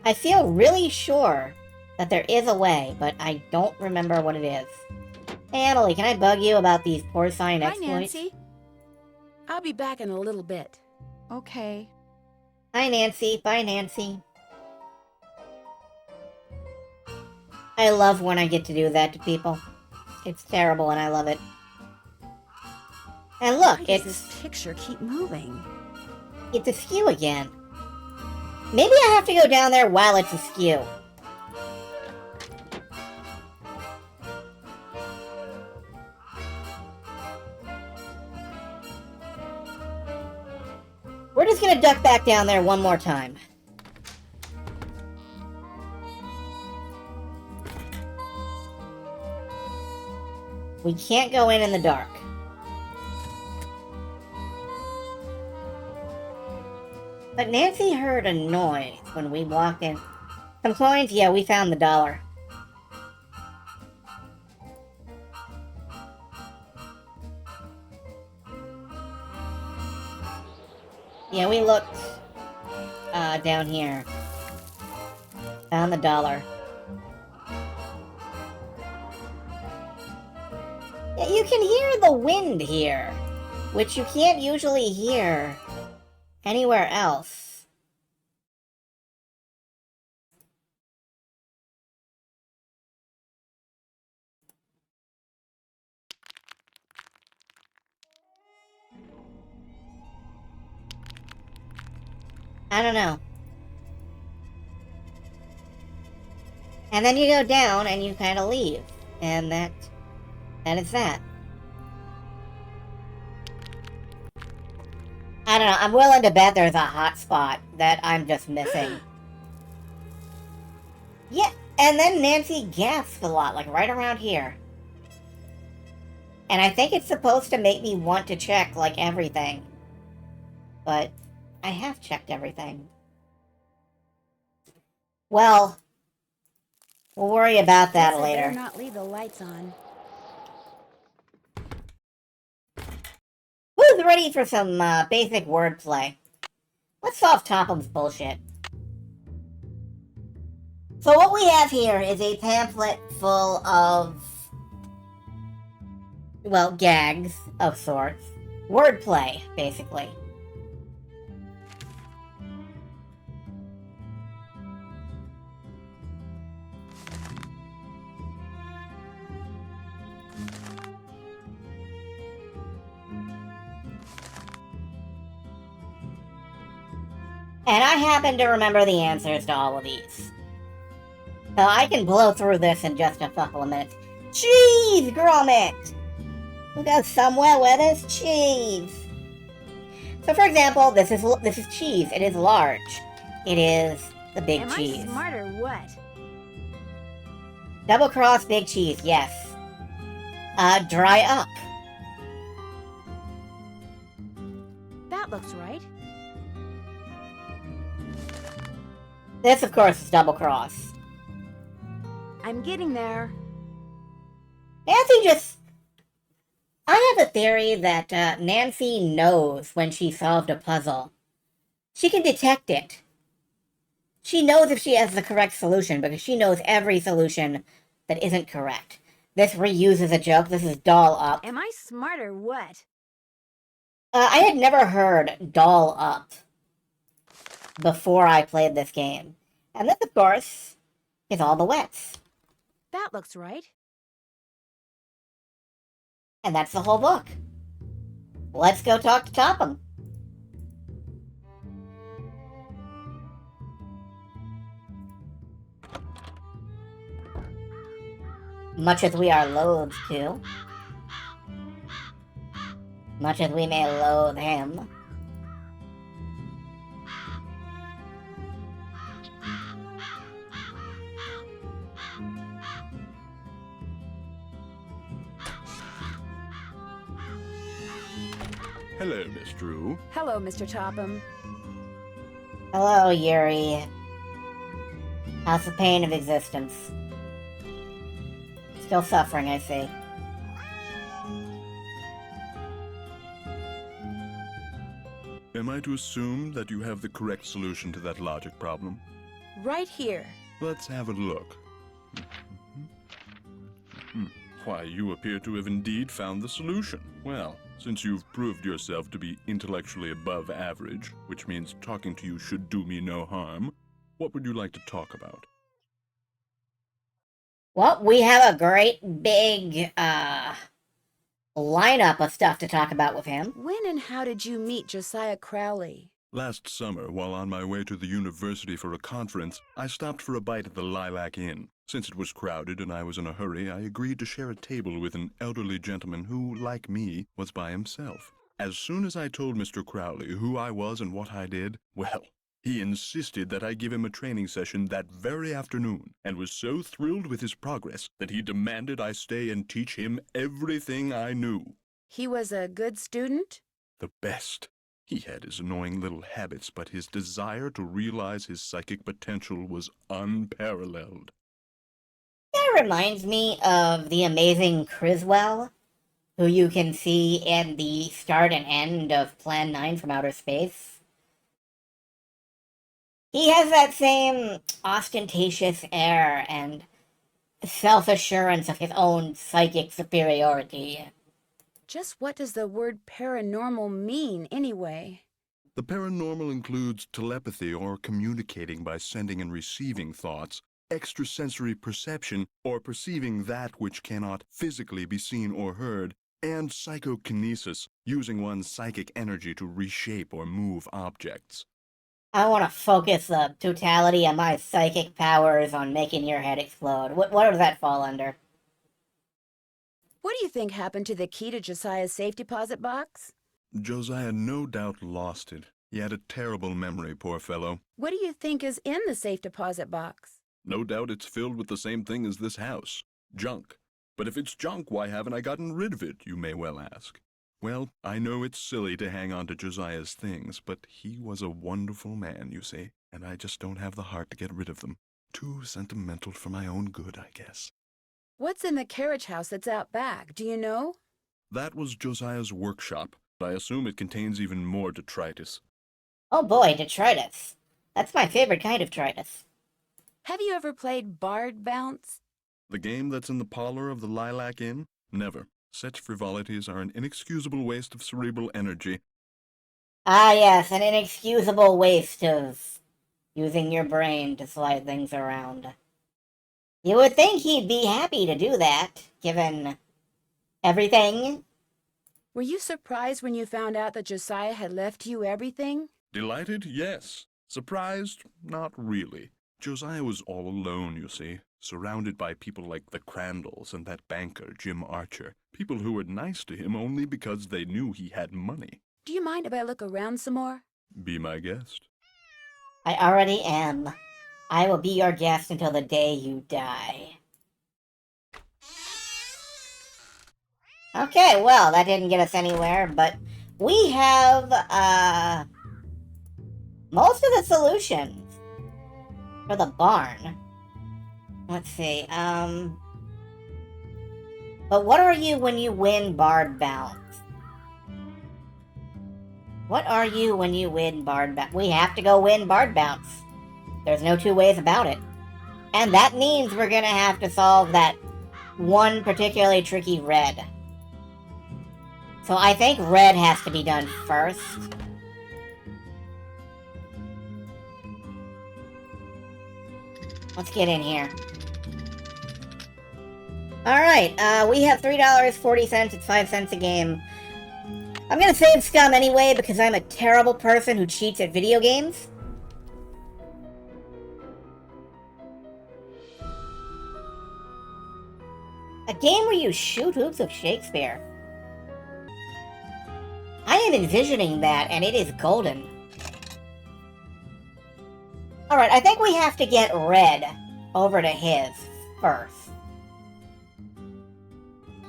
I feel really sure that there is a way, but I don't remember what it is. Hey, Emily, can I bug you about these porcine exploits? Hi, Nancy. I'll be back in a little bit. Okay. Hi, Nancy. Bye, Nancy. I love when I get to do that to people. It's terrible and I love it. And look, Why does this picture keep moving? It's askew again. Maybe I have to go down there while it's askew. We're just gonna duck back down there one more time. We can't go in the dark. But Nancy heard a noise when we walked in. Some coins? Yeah, we found the dollar. Yeah, we looked down here. Found the dollar. Yeah, you can hear the wind here, which you can't usually hear anywhere else. I don't know. And then you go down and you kind of leave. And that is that. I don't know. I'm willing to bet there's a hot spot that I'm just missing. Yeah, and then Nancy gasped a lot, like right around here. And I think it's supposed to make me want to check, like, everything. But I have checked everything. Well, we'll worry about that Guess later. I better not leave the lights on. Who's ready for some basic wordplay? Let's solve Topham's bullshit. So what we have here is a pamphlet full of, well, gags of sorts. Wordplay, basically. And I happen to remember the answers to all of these. So I can blow through this in just a couple of minutes. Cheese, Gromit! Who goes somewhere where there's cheese? So for example, this is cheese. It is large. It is the big cheese. Am I smart or what? Double cross big cheese, yes. Dry up. That looks right. This, of course, is double cross. I'm getting there. Nancy just... I have a theory that Nancy knows when she solved a puzzle. She can detect it. She knows if she has the correct solution, because she knows every solution that isn't correct. This reuses a joke. This is doll up. Am I smart or what? I had never heard doll up before I played this game. And this, of course, is all the wets. That looks right. And that's the whole book. Let's go talk to Topham. Much as we are loath to. Much as we may loathe him. Hello, Miss Drew. Hello, Mr. Topham. Hello, Yuri. How's the pain of existence? Still suffering, I see. Am I to assume that you have the correct solution to that logic problem? Right here. Let's have a look. Why, you appear to have indeed found the solution. Well, since you've proved yourself to be intellectually above average, which means talking to you should do me no harm, what would you like to talk about? Well, we have a great big, lineup of stuff to talk about with him. When and how did you meet Josiah Crowley? Last summer, while on my way to the university for a conference, I stopped for a bite at the Lilac Inn. Since it was crowded and I was in a hurry, I agreed to share a table with an elderly gentleman who, like me, was by himself. As soon as I told Mr. Crowley who I was and what I did, well, he insisted that I give him a training session that very afternoon, and was so thrilled with his progress that he demanded I stay and teach him everything I knew. He was a good student? The best. He had his annoying little habits, but his desire to realize his psychic potential was unparalleled. That reminds me of the amazing Criswell, who you can see in the start and end of Plan 9 from Outer Space. He has that same ostentatious air and self-assurance of his own psychic superiority. Just what does the word paranormal mean, anyway? The paranormal includes telepathy, or communicating by sending and receiving thoughts, extrasensory perception, or perceiving that which cannot physically be seen or heard, and psychokinesis, using one's psychic energy to reshape or move objects. I want to focus the totality of my psychic powers on making your head explode. What does that fall under? What do you think happened to the key to Josiah's safe deposit box? Josiah no doubt lost it. He had a terrible memory, poor fellow. What do you think is in the safe deposit box? No doubt it's filled with the same thing as this house. Junk. But if it's junk, why haven't I gotten rid of it, you may well ask. Well, I know it's silly to hang on to Josiah's things, but he was a wonderful man, you see, and I just don't have the heart to get rid of them. Too sentimental for my own good, I guess. What's in the carriage house that's out back? Do you know? That was Josiah's workshop. I assume it contains even more detritus. Oh boy, detritus. That's my favorite kind of detritus. Have you ever played Bard Bounce? The game that's in the parlor of the Lilac Inn? Never. Such frivolities are an inexcusable waste of cerebral energy. Ah yes, an inexcusable waste of using your brain to slide things around. You would think he'd be happy to do that, given everything. Were you surprised when you found out that Josiah had left you everything? Delighted? Yes. Surprised? Not really. Josiah was all alone, you see, surrounded by people like the Crandalls and that banker, Jim Archer. People who were nice to him only because they knew he had money. Do you mind if I look around some more? Be my guest. I already am. I will be your guest until the day you die. Okay, well, that didn't get us anywhere, but we have, most of the solutions for the barn. Let's see, but what are you when you win Bard Bounce? What are you when you win Bard Bounce? We have to go win Bard Bounce. There's no two ways about it. And that means we're gonna have to solve that one particularly tricky red. So I think red has to be done first. Let's get in here. Alright, we have $3.40, it's 5 cents a game. I'm gonna save scum anyway because I'm a terrible person who cheats at video games. A game where you shoot hoops of Shakespeare. I am envisioning that, and it is golden. Alright, I think we have to get Red over to his first.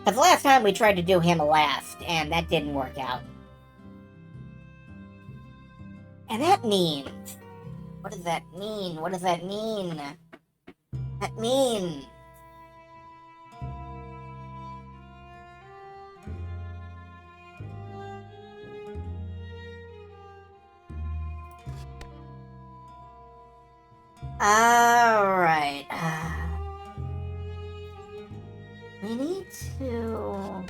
Because last time we tried to do him last, and that didn't work out. And that means... What does that mean? What does that mean? That means... Alright. We need to...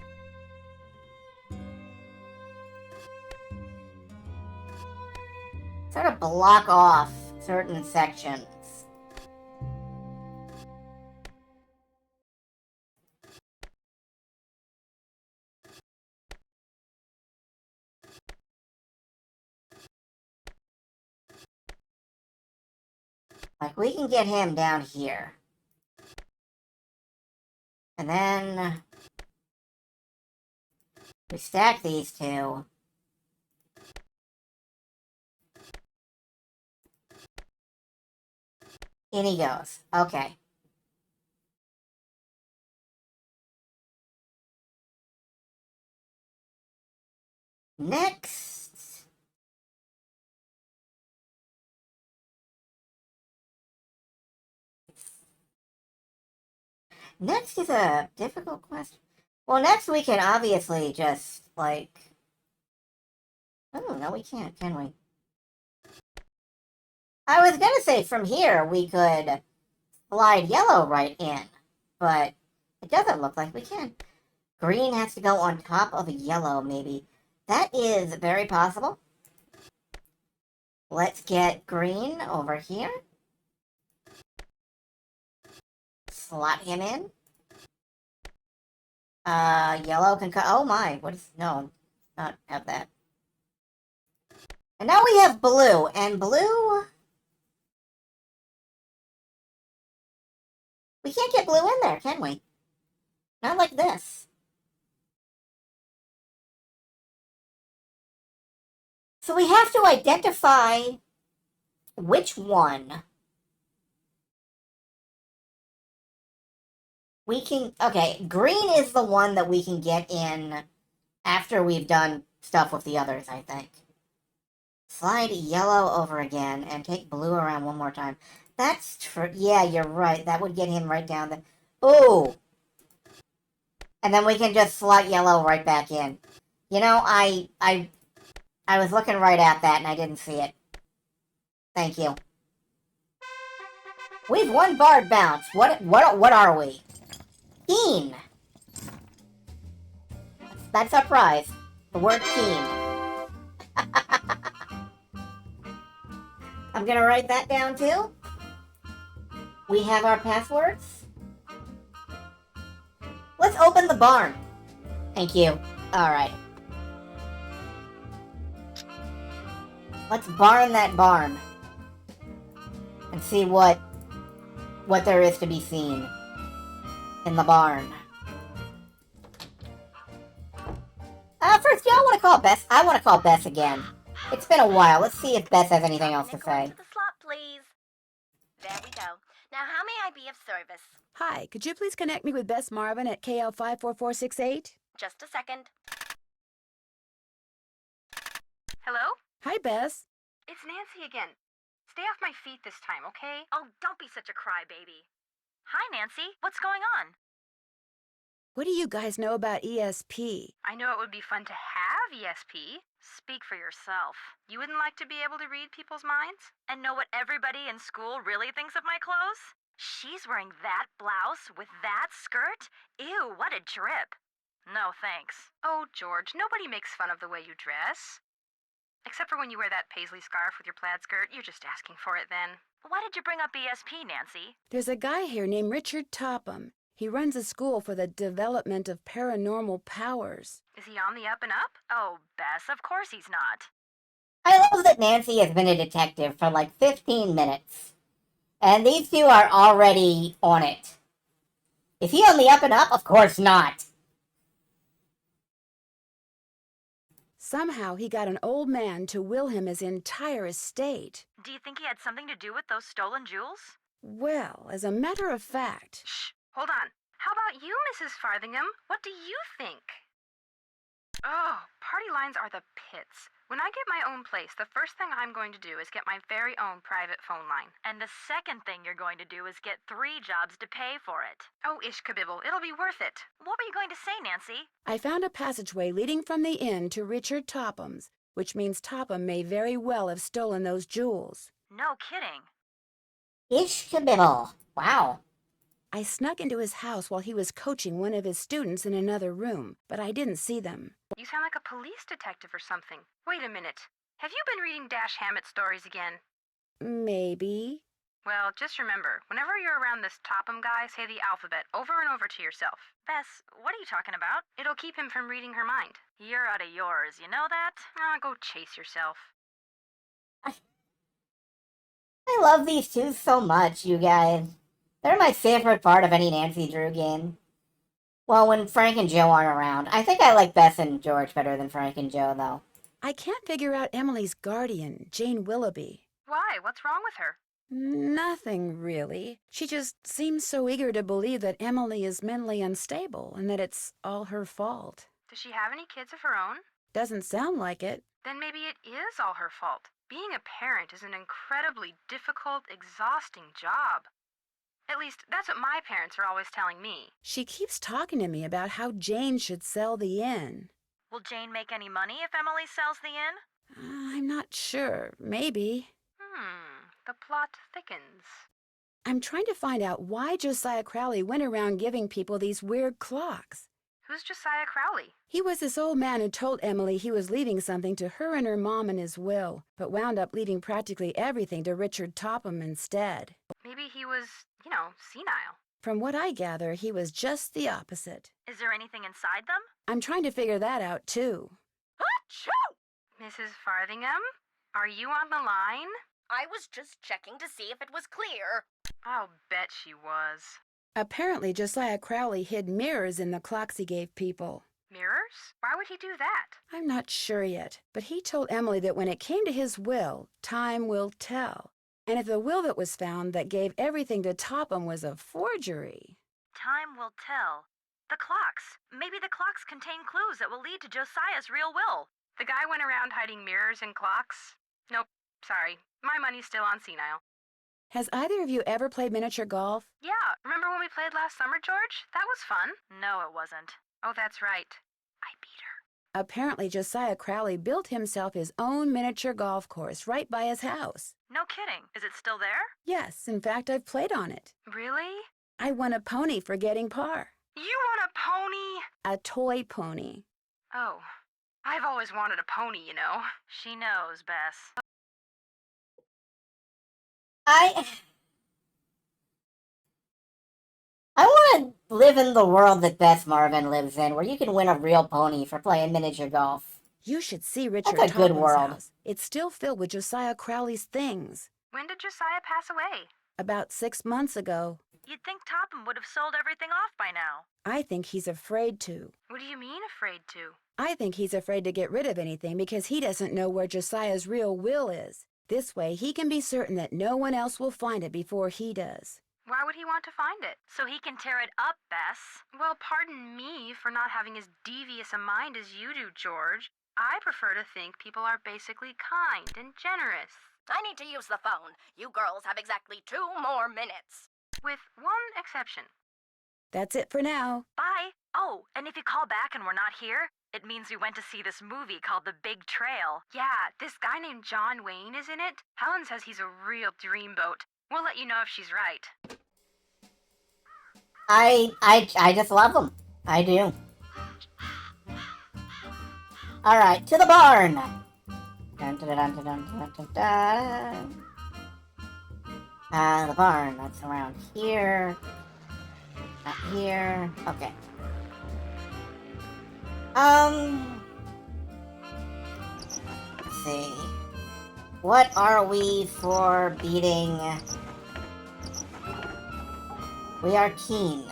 sort of block off certain sections. Like, we can get him down here. And then... we stack these two. In he goes. Okay. Next... Next is a difficult question. Well, next we can obviously just, like... Oh, no, we can't, can we? I was gonna say from here we could slide yellow right in, but it doesn't look like we can. Green has to go on top of yellow, maybe. That is very possible. Let's get green over here. Slot him in. Yellow can cut. Oh my, what is. No, not have that. And now we have blue, and blue. We can't get blue in there, can we? Not like this. So we have to identify which one we can... Okay, green is the one that we can get in after we've done stuff with the others, I think. Slide yellow over again and take blue around one more time. That's true. Yeah, you're right. That would get him right down the... Ooh! And then we can just slot yellow right back in. You know, I was looking right at that and I didn't see it. Thank you. We've won Bard Bounce. What are we? Keen. That's our prize. The word keen. I'm gonna write that down too. We have our passwords. Let's open the barn. Thank you. Alright. Let's barn that barn. And see what there is to be seen in the barn. First, y'all want to call Bess? I want to call Bess again. It's been a while. Let's see if Bess has anything else to say. To the slot, please. There we go. Now, how may I be of service? Hi, could you please connect me with Bess Marvin at KL54468? Just a second. Hello? Hi, Bess. It's Nancy again. Stay off my feet this time, okay? Oh, don't be such a crybaby. Hi, Nancy. What's going on? What do you guys know about ESP? I know it would be fun to have ESP. Speak for yourself. You wouldn't like to be able to read people's minds? And know what everybody in school really thinks of my clothes? She's wearing that blouse with that skirt? Ew, what a drip. No, thanks. Oh, George, nobody makes fun of the way you dress. Except for when you wear that paisley scarf with your plaid skirt, you're just asking for it then. Why did you bring up ESP, Nancy? There's a guy here named Richard Topham. He runs a school for the development of paranormal powers. Is he on the up and up? Oh, Bess, of course he's not. I love that Nancy has been a detective for like 15 minutes. And these two are already on it. Is he on the up and up? Of course not. Somehow he got an old man to will him his entire estate. Do you think he had something to do with those stolen jewels? Well, as a matter of fact... Shh, hold on. How about you, Mrs. Farthingham? What do you think? Oh, party lines are the pits. When I get my own place, the first thing I'm going to do is get my very own private phone line. And the second thing you're going to do is get 3 jobs to pay for it. Oh, Ishkabibble, it'll be worth it. What were you going to say, Nancy? I found a passageway leading from the inn to Richard Topham's, which means Topham may very well have stolen those jewels. No kidding. Ishkabibble. Wow. I snuck into his house while he was coaching one of his students in another room, but I didn't see them. You sound like a police detective or something. Wait a minute. Have you been reading Dash Hammett stories again? Maybe. Well, just remember, whenever you're around this Topham guy, say the alphabet over and over to yourself. Bess, what are you talking about? It'll keep him from reading her mind. You're out of yours, you know that? Go chase yourself. I love these two so much, you guys. They're my favorite part of any Nancy Drew game. Well, when Frank and Joe aren't around. I think I like Bess and George better than Frank and Joe, though. I can't figure out Emily's guardian, Jane Willoughby. Why? What's wrong with her? Nothing, really. She just seems so eager to believe that Emily is mentally unstable and that it's all her fault. Does she have any kids of her own? Doesn't sound like it. Then maybe it is all her fault. Being a parent is an incredibly difficult, exhausting job. At least, that's what my parents are always telling me. She keeps talking to me about how Jane should sell the inn. Will Jane make any money if Emily sells the inn? I'm not sure. Maybe. The plot thickens. I'm trying to find out why Josiah Crowley went around giving people these weird clocks. Who's Josiah Crowley? He was this old man who told Emily he was leaving something to her and her mom in his will, but wound up leaving practically everything to Richard Topham instead. Maybe he was, senile. From what I gather, he was just the opposite. Is there anything inside them? I'm trying to figure that out, too. Achoo! Mrs. Farthingham, are you on the line? I was just checking to see if it was clear. I'll bet she was. Apparently, Josiah Crowley hid mirrors in the clocks he gave people. Mirrors? Why would he do that? I'm not sure yet, but he told Emily that when it came to his will, time will tell. And if the will that was found that gave everything to Topham was a forgery... Time will tell. The clocks. Maybe the clocks contain clues that will lead to Josiah's real will. The guy went around hiding mirrors in clocks? Nope, sorry. My money's still on senile. Has either of you ever played miniature golf? Yeah, remember when we played last summer, George? That was fun. No, it wasn't. Oh, that's right. I beat her. Apparently, Josiah Crowley built himself his own miniature golf course right by his house. No kidding. Is it still there? Yes, in fact, I've played on it. Really? I won a pony for getting par. You want a pony? A toy pony. Oh, I've always wanted a pony, you know. She knows, Bess. I want to live in the world that Beth Marvin lives in, where you can win a real pony for playing miniature golf. You should see Richard That's a good Topham's world. house. It's still filled with Josiah Crowley's things. When did Josiah pass away? About 6 months ago. You'd think Topham would have sold everything off by now. I think he's afraid to. What do you mean, afraid to? I think he's afraid to get rid of anything because he doesn't know where Josiah's real will is. This way, he can be certain that no one else will find it before he does. Why would he want to find it? So he can tear it up, Bess. Well, pardon me for not having as devious a mind as you do, George. I prefer to think people are basically kind and generous. I need to use the phone. You girls have exactly 2 more minutes. With one exception. That's it for now. Bye. Oh, and if you call back and we're not here, it means we went to see this movie called The Big Trail. Yeah, this guy named John Wayne is in it. Helen says he's a real dreamboat. We'll let you know if she's right. I just love them. I do. Alright, to the barn! Dun, dun, dun, dun, dun, dun, dun, dun. The barn, that's around here. Not here. Okay. Let's see. What are we for beating? We are keen.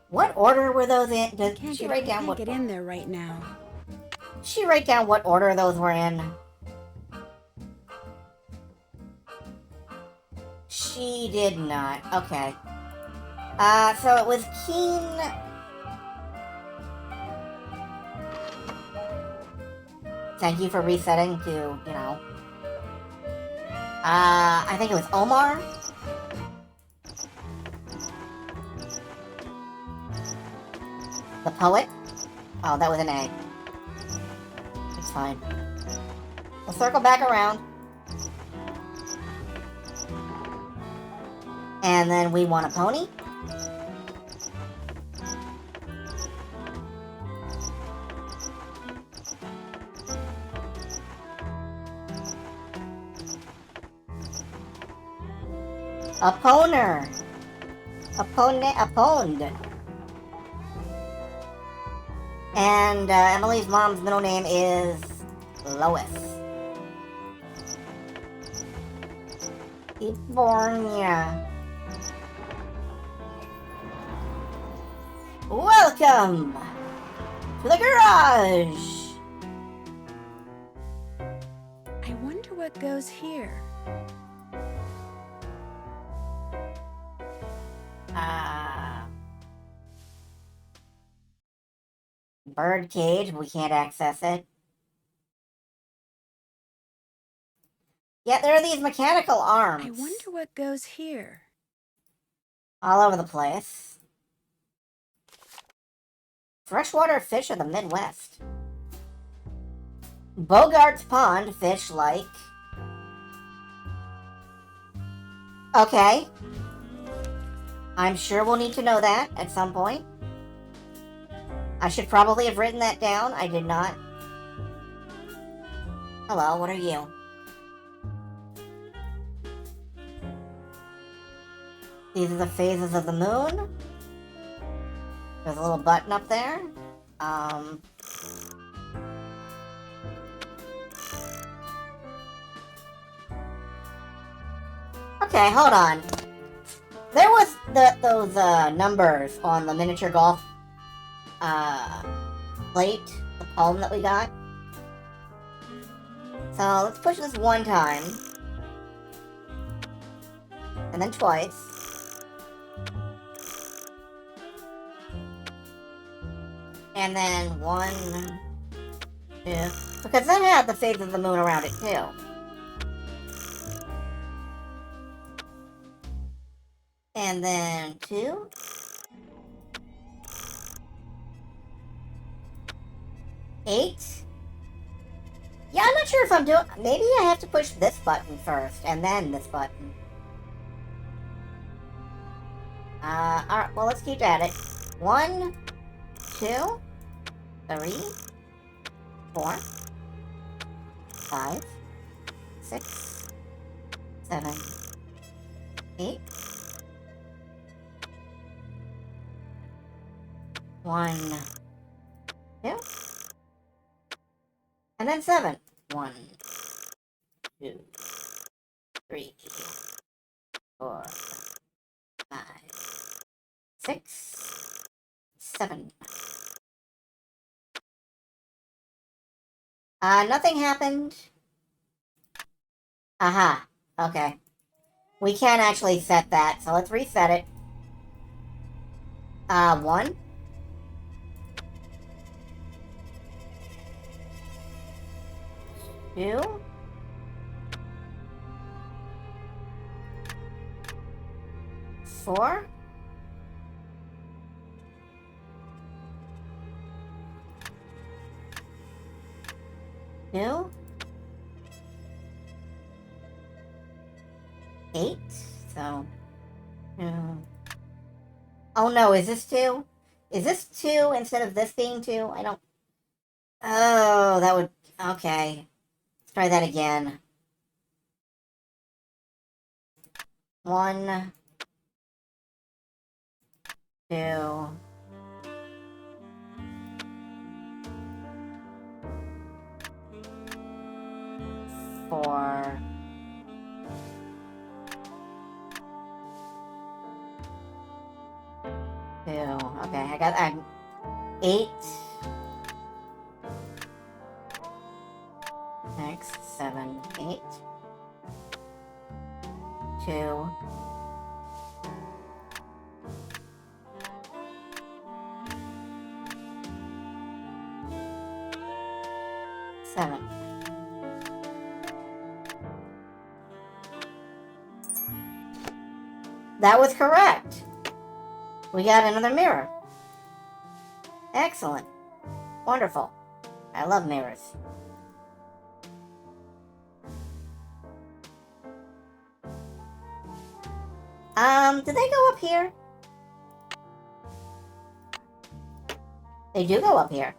What order were those in? Did she write down what? Can't get in there right now. Did she write down what order those were in? She did not. Okay. So it was keen. Thank you for resetting to, you know. I think it was Omar. The poet? Oh, that was an A. It's fine. We'll circle back around. And then we want a pony. A poner. A pwned. And Emily's mom's middle name is Lois. California. Welcome to the garage. I wonder what goes here. Bird cage, we can't access it. Yeah, there are these mechanical arms. I wonder what goes here. All over the place. Freshwater fish of the Midwest. Bogart's Pond fish like. Okay. I'm sure we'll need to know that at some point. I should probably have written that down. I did not. Hello, what are you? These are the phases of the moon. There's a little button up there. Okay, hold on. There was those numbers on the miniature golf plate, the poem that we got. So let's push this one time. And then twice. And then 1, 2. Because that had the phase of the moon around it too. And then 2. Eight. Yeah, I'm not sure if I'm doing. Maybe I have to push this button first, and then this button. Alright, well, let's keep at it. 1, 2, 3, 4, 5, 6, 7, 8. 1, 2. And then 7. 1, 2, 3, 4, 5, 6, 7. Nothing happened. Aha. Okay. We can actually set that, so let's reset it. 1. 2. 4. 2. 8. So. Oh no, is this 2? Is this 2 instead of this being 2? I don't. Oh, that would... Okay. Let's try that again. 1, 2... 4... 2... Okay, I got... 8... 6, 7, 8... 2... 7. That was correct. We got another mirror. Excellent. Wonderful. I love mirrors. Did they go up here? They do go up here.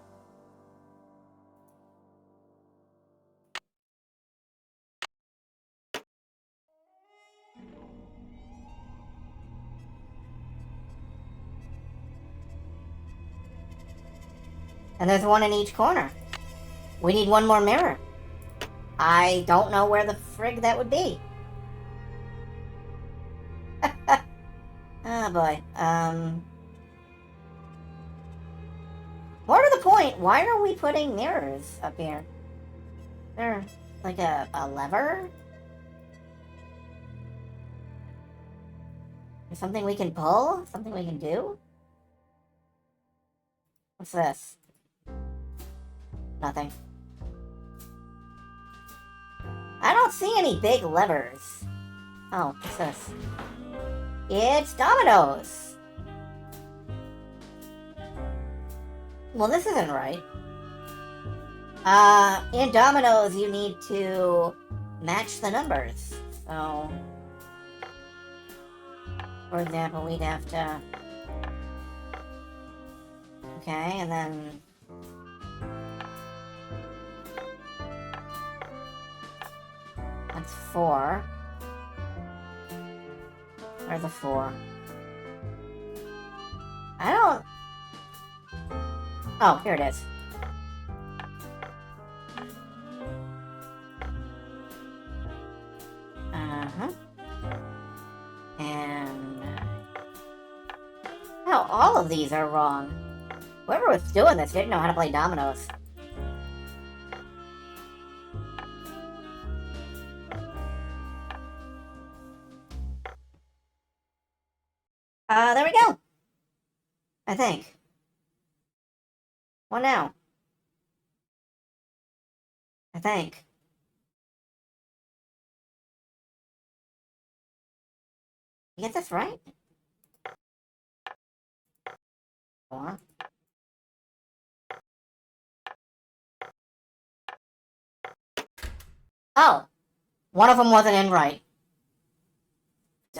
And there's one in each corner. We need one more mirror. I don't know where the frig that would be. Oh boy. More to the point, why are we putting mirrors up here? They're like a lever? Or something we can pull? Something we can do? What's this? Nothing. I don't see any big levers. Oh, what's this? It's dominoes! Well, this isn't right. In dominoes, you need to match the numbers. So, for example, we'd have to... Okay, and then... That's 4. Where's the 4? I don't... Oh, here it is. Uh-huh. And... Oh, all of these are wrong. Whoever was doing this didn't know how to play dominoes. There we go. I think. What now? I think. You get this right? 4. Oh! One of them wasn't in right.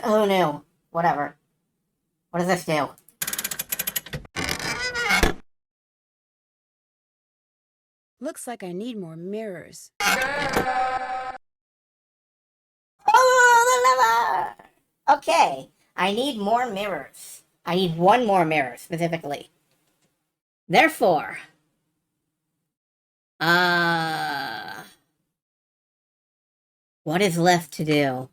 Who knew? Whatever. What does this do? Looks like I need more mirrors. Oh, the lever! Okay, I need more mirrors. I need one more mirror, specifically. Therefore... what is left to do?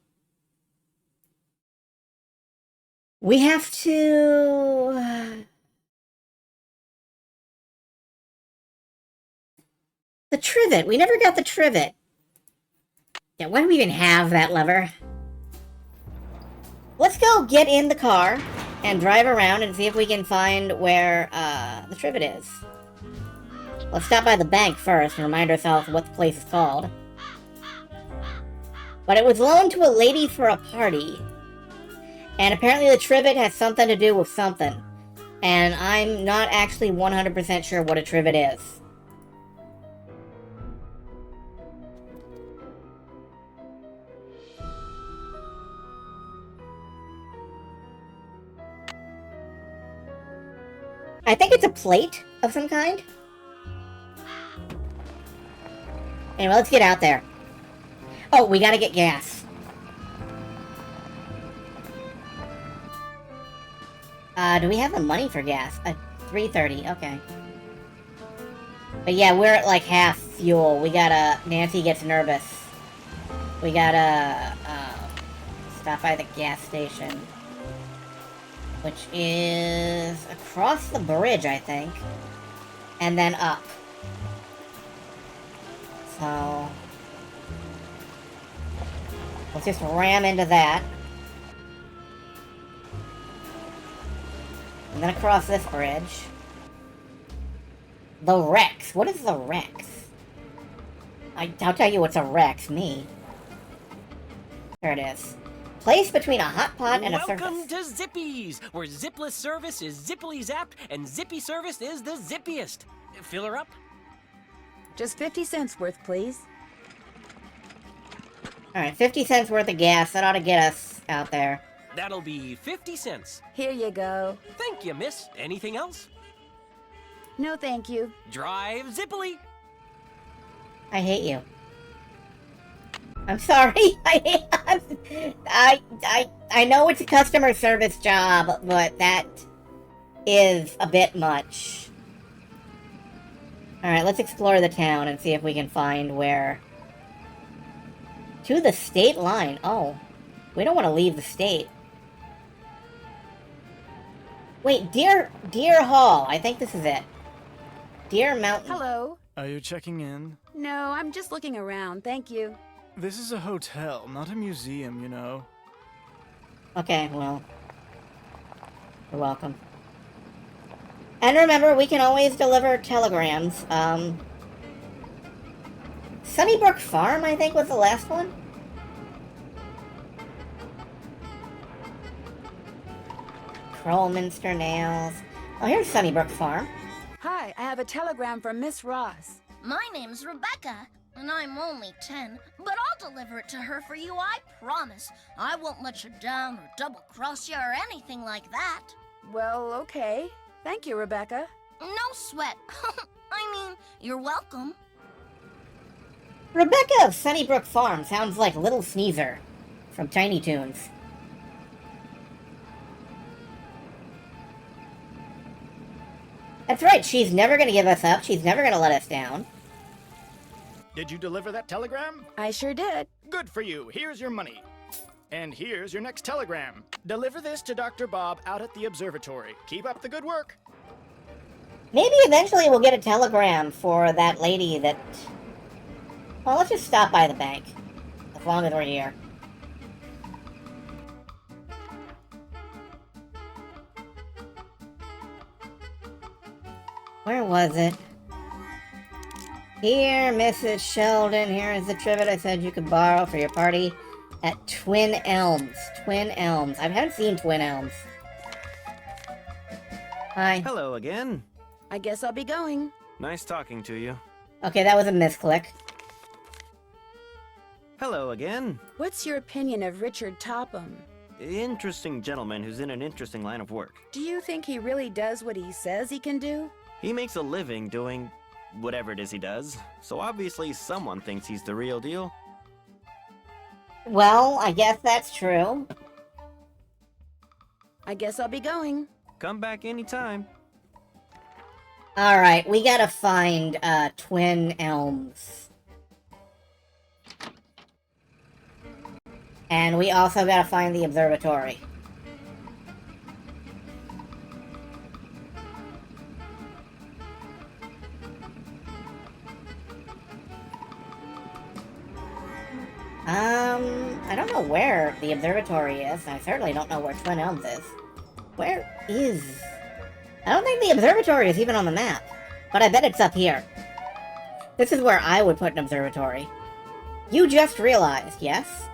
We have to... The trivet. We never got the trivet. Yeah, why do we even have that lever? Let's go get in the car and drive around and see if we can find where the trivet is. Let's stop by the bank first and remind ourselves what the place is called. But it was loaned to a lady for a party. And apparently the trivet has something to do with something. And I'm not actually 100% sure what a trivet is. I think it's a plate of some kind. Anyway, let's get out there. Oh, we gotta get gas. Do we have the money for gas? $3.30, okay. But yeah, we're at like half fuel. We gotta... Nancy gets nervous. We gotta, stop by the gas station. Which is across the bridge, I think. And then up. So... let's just ram into that. And then across this bridge. The Rex. What is the Rex? I'll tell you what's a Rex, me. There it is. Place between a hot pot and a surface. Welcome to Zippy's, where zipless service is zippily zapped and zippy service is the zippiest. Fill her up? Just 50 cents worth, please. Alright, 50 cents worth of gas. That ought to get us out there. That'll be 50 cents. Here you go. Thank you, miss. Anything else? No, thank you. Drive zippily. I hate you. I'm sorry. I know it's a customer service job, but that is a bit much. Alright, let's explore the town and see if we can find where... To the state line. Oh. We don't want to leave the state. Wait, Deer Hall. I think this is it. Deer Mountain. Hello. Are you checking in? No, I'm just looking around. Thank you. This is a hotel, not a museum, you know. Okay, well. You're welcome. And remember, we can always deliver telegrams. Sunnybrook Farm, I think, was the last one. Krollminster Nails. Oh, here's Sunnybrook Farm. Hi, I have a telegram from Miss Ross. My name's Rebecca, and I'm only 10, but I'll deliver it to her for you, I promise. I won't let you down or double-cross you or anything like that. Well, okay. Thank you, Rebecca. No sweat. I mean, you're welcome. Rebecca of Sunnybrook Farm sounds like Little Sneezer from Tiny Toons. That's right, she's never gonna give us up, she's never gonna let us down. Did you deliver that telegram? I sure did. Good for you. Here's your money. And here's your next telegram. Deliver this to Dr. Bob out at the observatory. Keep up the good work. Maybe eventually we'll get a telegram for that lady that... Well, let's just stop by the bank. As long as we're here. Where was it? Here, Mrs. Sheldon, here is the trivet I said you could borrow for your party at Twin Elms. Twin Elms. I haven't seen Twin Elms. Hi. Hello again. I guess I'll be going. Nice talking to you. Okay, that was a misclick. Hello again. What's your opinion of Richard Topham? Interesting gentleman who's in an interesting line of work. Do you think he really does what he says he can do? He makes a living doing whatever it is he does, so obviously someone thinks he's the real deal. Well, I guess that's true. I guess I'll be going. Come back anytime. Alright, we gotta find, Twin Elms. And we also gotta find the observatory. I don't know where the observatory is. I certainly don't know where Twin Elms is. Where is... I don't think the observatory is even on the map. But I bet it's up here. This is where I would put an observatory. You just realized, yes?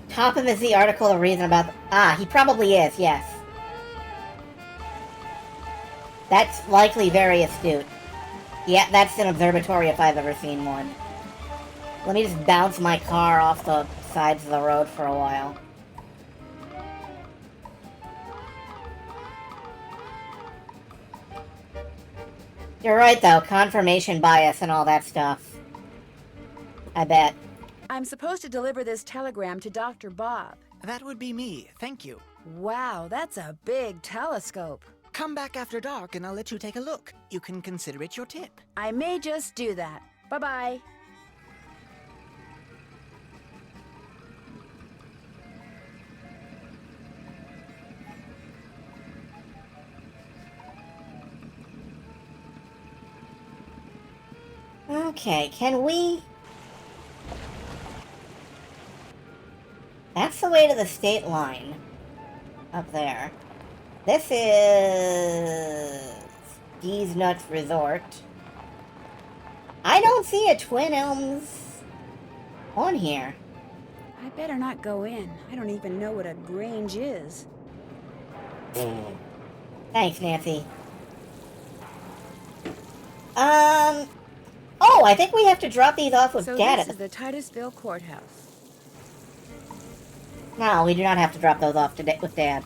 Topham is the article of reason about... Ah, he probably is, yes. That's likely very astute. Yeah, that's an observatory if I've ever seen one. Let me just bounce my car off the sides of the road for a while. You're right, though. Confirmation bias and all that stuff. I bet. I'm supposed to deliver this telegram to Dr. Bob. That would be me, thank you. Wow, that's a big telescope. Come back after dark and I'll let you take a look. You can consider it your tip. I may just do that. Bye-bye. Okay, can we... That's the way to the state line. Up there. This is... D's Nuts Resort. I don't see a Twin Elms on here. I better not go in. I don't even know what a grange is. Thanks, Nancy. Oh, I think we have to drop these off with So Dad. this is the Titusville Courthouse. No, we do not have to drop those off with Dad.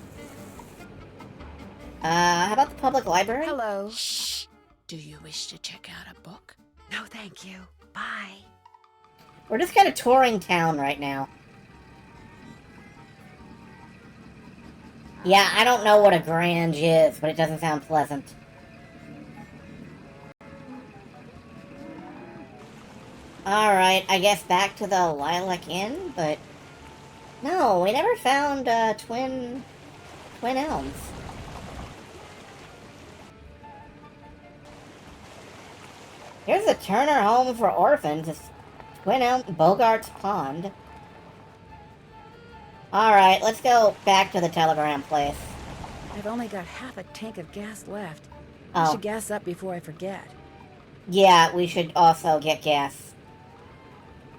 How about the public library? Hello. Shh. Do you wish to check out a book? No, thank you. Bye. We're just kind of touring town right now. Yeah, I don't know what a grange is, but it doesn't sound pleasant. Alright, I guess back to the Lilac Inn, but... No, we never found, Twin Elms. Here's the Turner Home for Orphans. It's Twin Elm Bogart's Pond. Alright, let's go back to the telegram place. I've only got half a tank of gas left. Oh. I should gas up before I forget. Yeah, we should also get gas.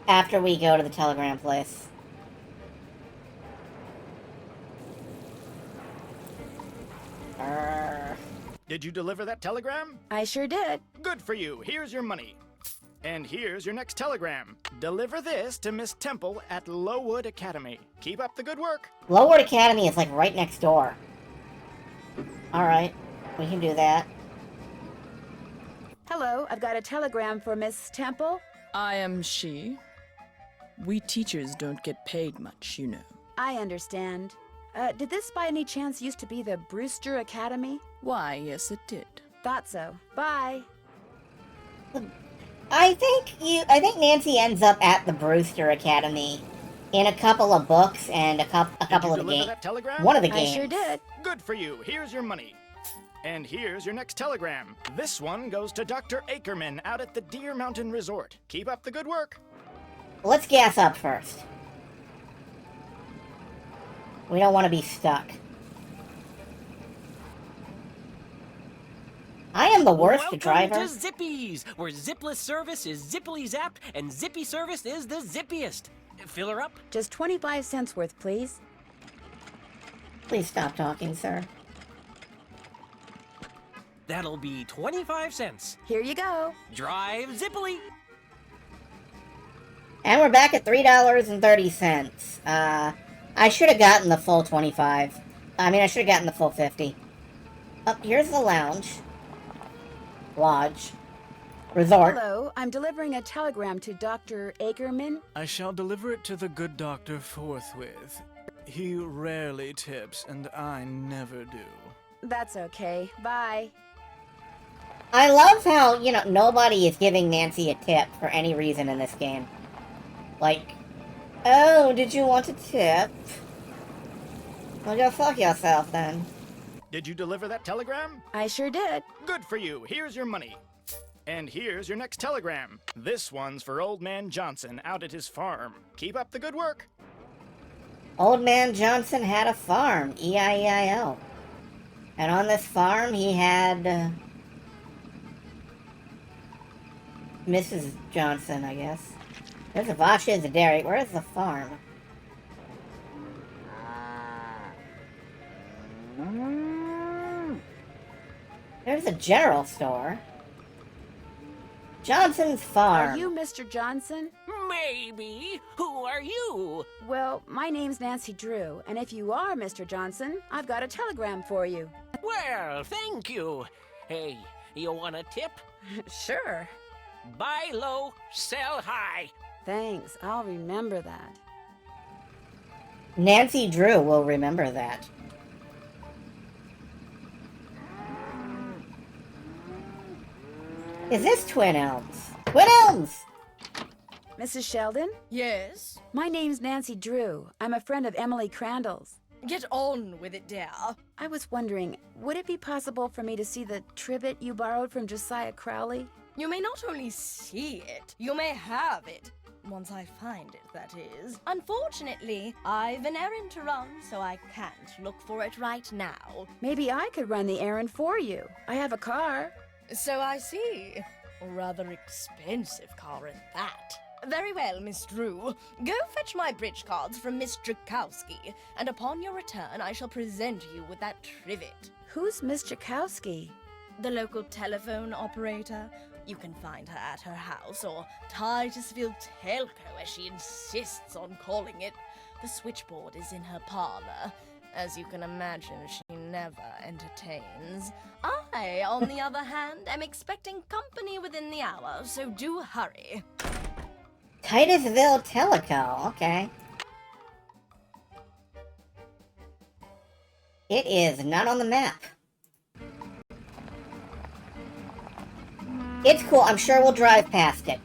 After we go to the telegram place. Did you deliver that telegram? I sure did. Good for you. Here's your money. And here's your next telegram. Deliver this to Miss Temple at Lowood Academy. Keep up the good work. Lowood Academy is like right next door. Alright, we can do that. Hello, I've got a telegram for Miss Temple. I am she. We teachers don't get paid much, you know. I understand. Did this by any chance used to be the Brewster Academy? Why, yes it did. Thought so. Bye. I think Nancy ends up at the Brewster Academy in a couple of books and a couple of the games. One of the games. I sure did. Good for you. Here's your money. And here's your next telegram. This one goes to Dr. Ackerman out at the Deer Mountain Resort. Keep up the good work. Let's gas up first. We don't want to be stuck. I am the worst driver. Welcome to Zippy's, where zipless service is zippily zapped and zippy service is the zippiest. Fill her up? Just 25 cents worth, please. Please stop talking, sir. That'll be 25 cents. Here you go. Drive zippily. And we're back at $3.30. I should have gotten the full 25. I mean, I should have gotten the full 50. Oh, here's the lounge. Lodge. Resort. Hello, I'm delivering a telegram to Dr. Ackerman. I shall deliver it to the good doctor forthwith. He rarely tips, and I never do. That's okay. Bye. I love how, nobody is giving Nancy a tip for any reason in this game. Like, oh, did you want a tip? Well, go fuck yourself, then. Did you deliver that telegram? I sure did. Good for you. Here's your money. And here's your next telegram. This one's for Old Man Johnson out at his farm. Keep up the good work. Old Man Johnson had a farm, E-I-E-I-O. And on this farm, he had... Mrs. Johnson, I guess. There's a Vash, there's a dairy. Where's the farm? There's a general store. Johnson's Farm. Are you Mr. Johnson? Maybe. Who are you? Well, my name's Nancy Drew, and if you are Mr. Johnson, I've got a telegram for you. Well, thank you. Hey, You want a tip? Sure. Buy low, sell high. Thanks, I'll remember that. Nancy Drew will remember that. Is this Twin Elms? Twin Elms! Mrs. Sheldon? Yes? My name's Nancy Drew. I'm a friend of Emily Crandall's. Get on with it, dear. I was wondering, would it be possible for me to see the trivet you borrowed from Josiah Crowley? You may not only see it, you may have it. Once I find it, that is. Unfortunately, I've an errand to run, so I can't look for it right now. Maybe I could run the errand for you. I have a car. So I see. A rather expensive car at that. Very well, Miss Drew. Go fetch my bridge cards from Miss Drakowski, and upon your return I shall present you with that trivet. Who's Miss Drakowski? The local telephone operator. You can find her at her house, or Titusville Telco, as she insists on calling it. The switchboard is in her parlor. As you can imagine, she never entertains. I, on the other hand, am expecting company within the hour, so do hurry. Titusville Teleco, okay. It is not on the map. It's cool, I'm sure we'll drive past it.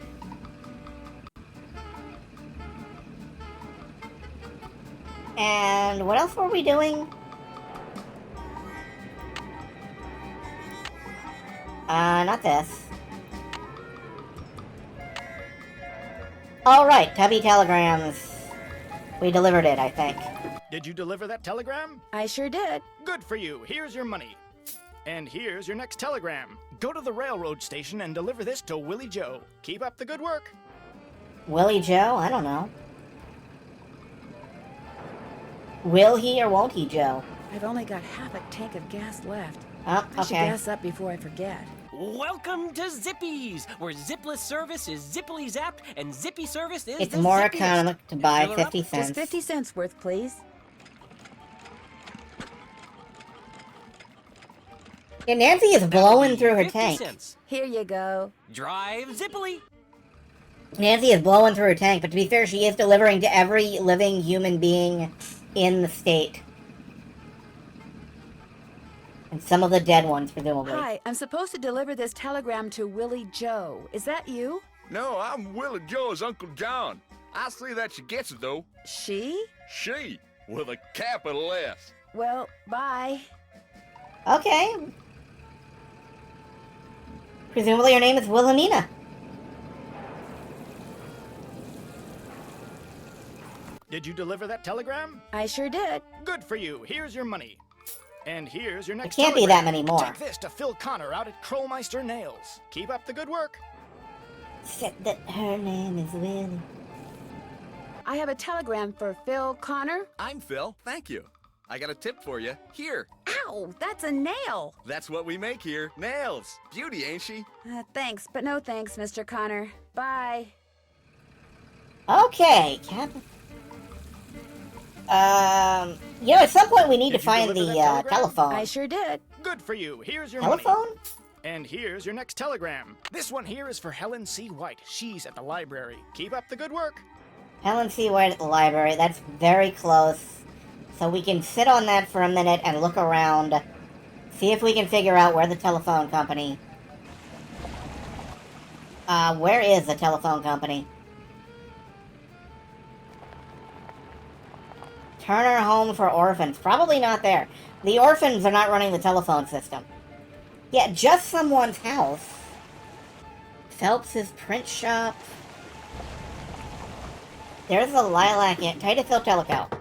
And what else were we doing? Not this. Alright, Tubby Telegrams. We delivered it, I think. Did you deliver that telegram? I sure did. Good for you. Here's your money. And here's your next telegram. Go to the railroad station and deliver this to Willie Joe. Keep up the good work. Willie Joe? I don't know. Will he or won't he, Joe? I've only got half a tank of gas left. Oh, I should okay. gas up before I forget. Welcome to Zippies, where zipless service is zippily zapped and zippy service is It's the more zippiest. economic to buy Fill her up? 50 cents. Just 50 cents worth, please. Yeah, Nancy is blowing through her 50 tank. cents. Here you go. Drive zippily. Nancy is blowing through her tank, but to be fair, she is delivering to every living human being in the state. And some of the dead ones, presumably. Hi, I'm supposed to deliver this telegram to Willie Joe. Is that you? No, I'm Willie Joe's Uncle John. I see that she gets it, though. She? She, with a capital S. Well, bye. Okay. Presumably her name is Wilhelmina. Did you deliver that telegram? I sure did. Good for you. Here's your money. And here's your next It can't be telegram. that many more. Take this to Phil Connor out at Krollmeister Nails. Keep up the good work. Said that her name is Willie. I have a telegram for Phil Connor. I'm Phil. Thank you. I got a tip for you. Here. Ow, that's a nail. That's what we make here. Nails. Beauty, ain't she? Thanks, but no thanks, Mr. Connor. Bye. Okay, Cap. You know, at some point we need to find the telephone. I sure did. Good for you. Here's your Telephone? money. And here's your next telegram. This one here is for Helen C. White. She's at the library. Keep up the good work. Helen C. White at the library. That's very close. So we can sit on that for a minute and look around. See if we can figure out where the telephone company... where is the telephone company? Turner Home for Orphans. Probably not there. The orphans are not running the telephone system. Yeah, just someone's house. Phelps's print shop. There's the Lilac Inn. Titusville Teleco.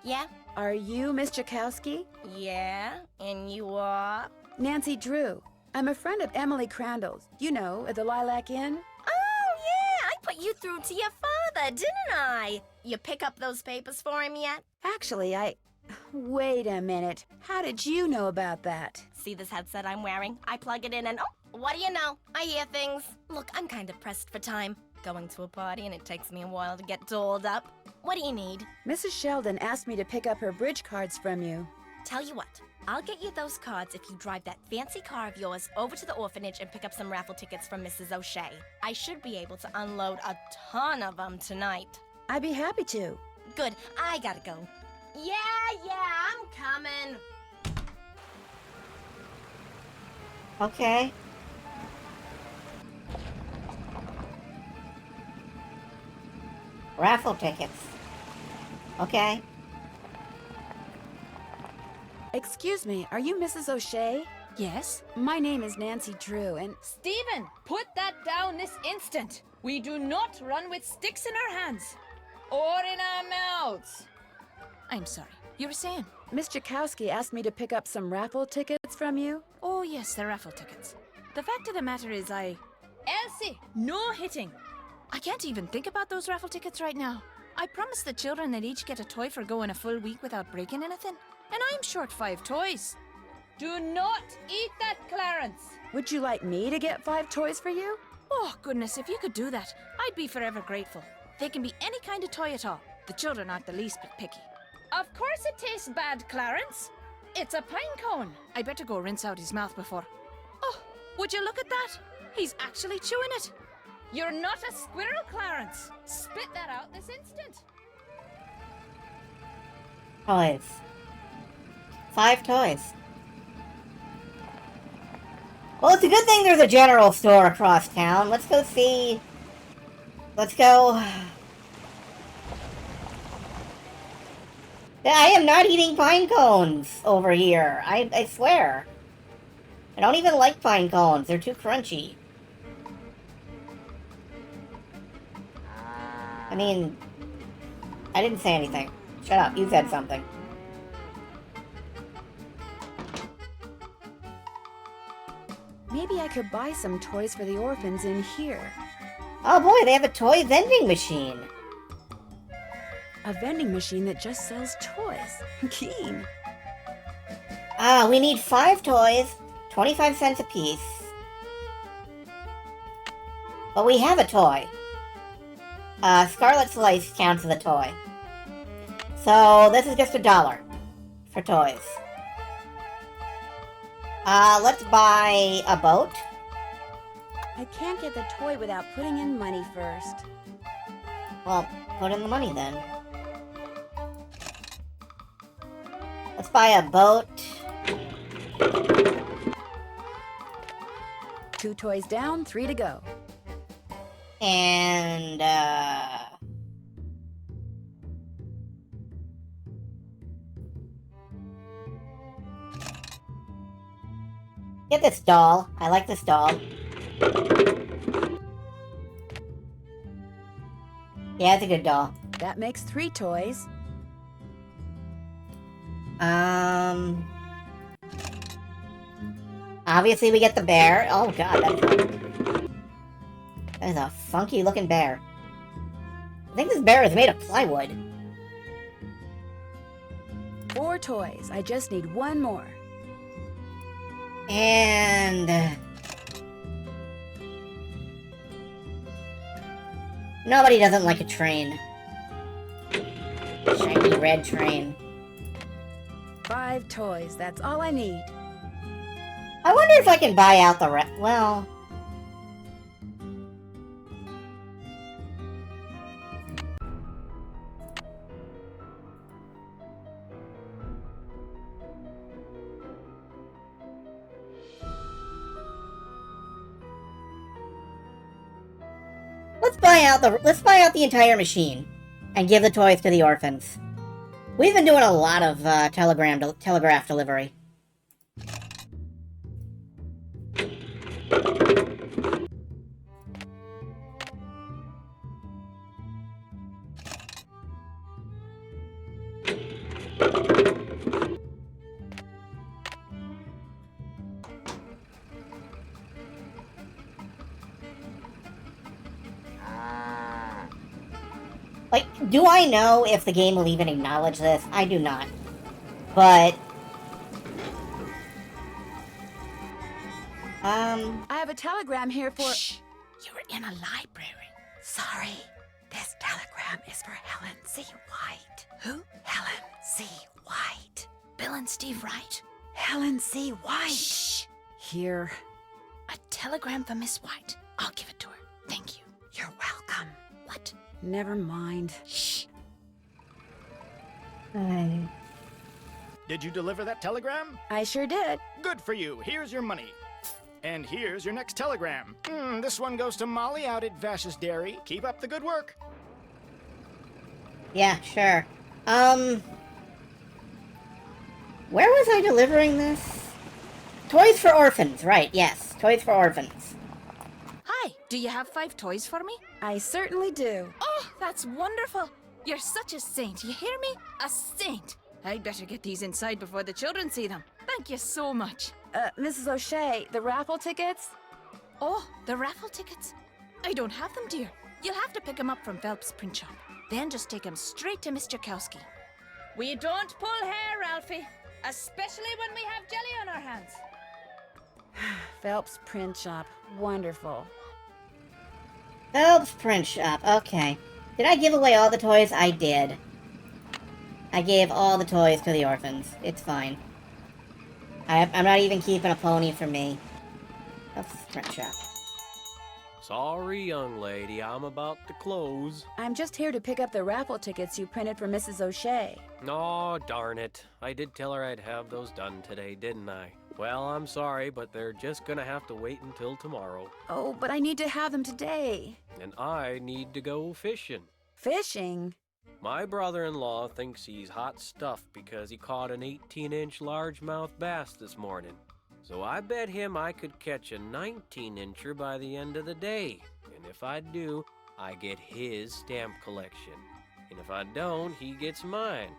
Yeah? Are you Miss Jakowski? Yeah? And you are? Nancy Drew. I'm a friend of Emily Crandall's. You know, at the Lilac Inn. Oh, yeah! I put you through to your father, didn't I? You pick up those papers for him yet? Actually, Wait a minute. How did you know about that? See this headset I'm wearing? I plug it in and oh, what do you know? I hear things. Look, I'm kind of pressed for time. Going to a party and it takes me a while to get dolled up. What do you need? Mrs. Sheldon asked me to pick up her bridge cards from you. Tell you what, I'll get you those cards if you drive that fancy car of yours over to the orphanage and pick up some raffle tickets from Mrs. O'Shea. I should be able to unload a ton of them tonight. I'd be happy to. Good, I gotta go. Yeah, I'm coming. Okay. Raffle tickets. Okay. Excuse me, are you Mrs. O'Shea? Yes? My name is Nancy Drew, and... Stephen, put that down this instant. We do not run with sticks in our hands. Or in our mouths. I'm sorry. You were saying? Miss Jakowski asked me to pick up some raffle tickets from you. Oh, yes, the raffle tickets. The fact of the matter is Elsie, no hitting. I can't even think about those raffle tickets right now. I promised the children they'd each get a toy for going a full week without breaking anything. And I'm short 5 toys. Do not eat that, Clarence. Would you like me to get 5 toys for you? Oh, goodness, if you could do that, I'd be forever grateful. They can be any kind of toy at all. The children aren't the least bit picky. Of course it tastes bad, Clarence. It's a pine cone. I better go rinse out his mouth before. Oh, would you look at that? He's actually chewing it. You're not a squirrel, Clarence. Spit that out this instant. Toys. 5 toys. Well, it's a good thing there's a general store across town. Let's go see... Let's go... I am not eating pine cones over here. I swear. I don't even like pine cones. They're too crunchy. I mean... I didn't say anything. Shut up. You said something. Maybe I could buy some toys for the orphans in here. Oh boy, they have a toy vending machine. A vending machine that just sells toys. Keen. We need 5 toys, 25 cents a piece. But we have a toy. Scarlet Slice counts as a toy. So this is just $1 for toys. Let's buy a boat. I can't get the toy without putting in money first. Well, put in the money then. Let's buy a boat. 2 toys down, 3 to go. And, get this doll. I like this doll. Yeah, it's a good doll. That makes 3 toys. Obviously we get the bear. Oh god, that is a funky looking bear. I think this bear is made of plywood. 4 toys. I just need 1 more. And... nobody doesn't like a train. Shiny red train. 5 toys. That's all I need. I wonder if I can buy out the well... Let's buy out the entire machine and give the toys to the orphans. We've been doing a lot of telegraph delivery. Like, do I know if the game will even acknowledge this? I do not. But... I have a telegram here for... Shh! You're in a library. Sorry. This telegram is for Helen C. White. Who? Helen C. White. Bill and Steve Wright. Helen C. White. Shh. Here. A telegram for Miss White. I'll give it to her. Thank you. You're welcome. What? Never mind. Shh. Did you deliver that telegram? I sure did. Good for you. Here's your money. And here's your next telegram. This one goes to Molly out at Vash's Dairy. Keep up the good work. Yeah, sure. Where was I delivering this? Toys for Orphans, right, yes. Toys for Orphans. Hi, do you have 5 toys for me? I certainly do. Oh, that's wonderful. You're such a saint, you hear me? A saint. I'd better get these inside before the children see them. Thank you so much. Mrs. O'Shea, the raffle tickets? Oh, the raffle tickets? I don't have them, dear. You'll have to pick them up from Phelps' print shop. Then just take them straight to Mr. Kowski. We don't pull hair, Ralphie. Especially when we have jelly on our hands. Phelps print shop. Wonderful. Phelps print shop, okay. Did I give away all the toys? I did. I gave all the toys to the orphans. It's fine. I'm not even keeping a pony for me. Phelps print shop. Sorry, young lady, I'm about to close. I'm just here to pick up the raffle tickets you printed for Mrs. O'Shea. Oh, darn it. I did tell her I'd have those done today, didn't I? Well, I'm sorry, but they're just gonna have to wait until tomorrow. Oh, but I need to have them today. And I need to go fishing. Fishing? My brother-in-law thinks he's hot stuff because he caught an 18-inch largemouth bass this morning. So I bet him I could catch a 19-incher by the end of the day. And if I do, I get his stamp collection. And if I don't, he gets mine.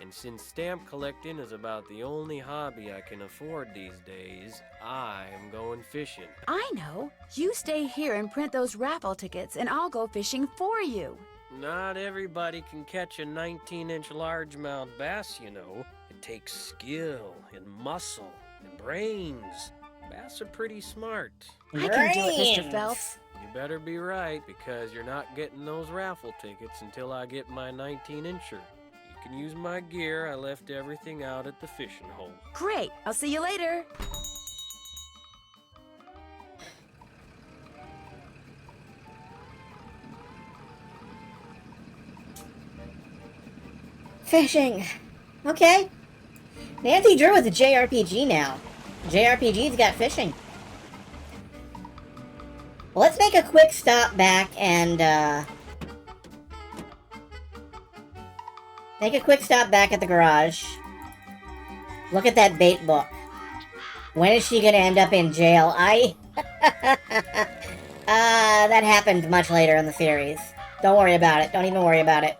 And since stamp collecting is about the only hobby I can afford these days, I'm going fishing. I know. You stay here and print those raffle tickets, and I'll go fishing for you. Not everybody can catch a 19-inch largemouth bass, you know. It takes skill and muscle and brains. Bass are pretty smart. I can do it, Mr. Phelps. You better be right, because you're not getting those raffle tickets until I get my 19-incher. You can use my gear. I left everything out at the fishing hole. Great. I'll see you later. Fishing. Okay. Nancy Drew is a JRPG now. JRPG's got fishing. Well, let's make a quick stop back and, make a quick stop back at the garage. Look at that bait book. When is she gonna end up in jail? That happened much later in the series. Don't worry about it. Don't even worry about it.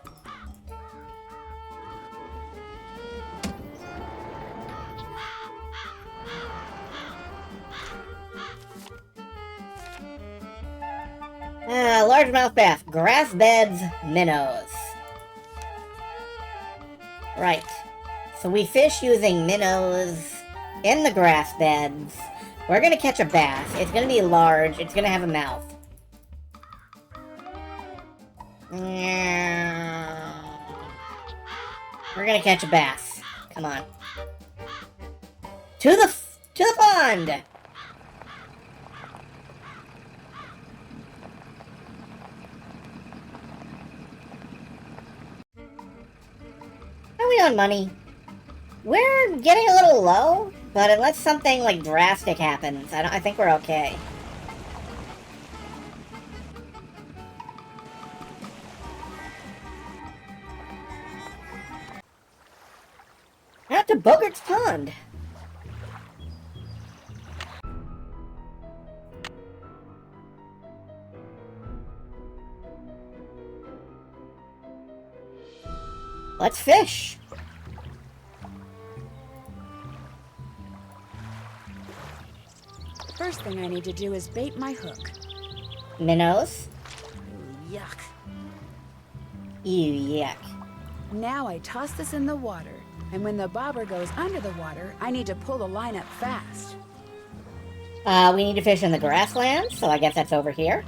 Largemouth bass, grass beds, minnows. Right. So we fish using minnows in the grass beds. We're gonna catch a bass. It's gonna be large. It's gonna have a mouth. We're gonna catch a bass. Come on. To the pond! Are we on money? We're getting a little low, but unless something like drastic happens, I think we're okay. Out to Bogart's Pond. Let's fish. First thing I need to do is bait my hook. Minnows? Yuck. Ew, yuck. Now I toss this in the water, and when the bobber goes under the water, I need to pull the line up fast. We need to fish in the grasslands, so I guess that's over here.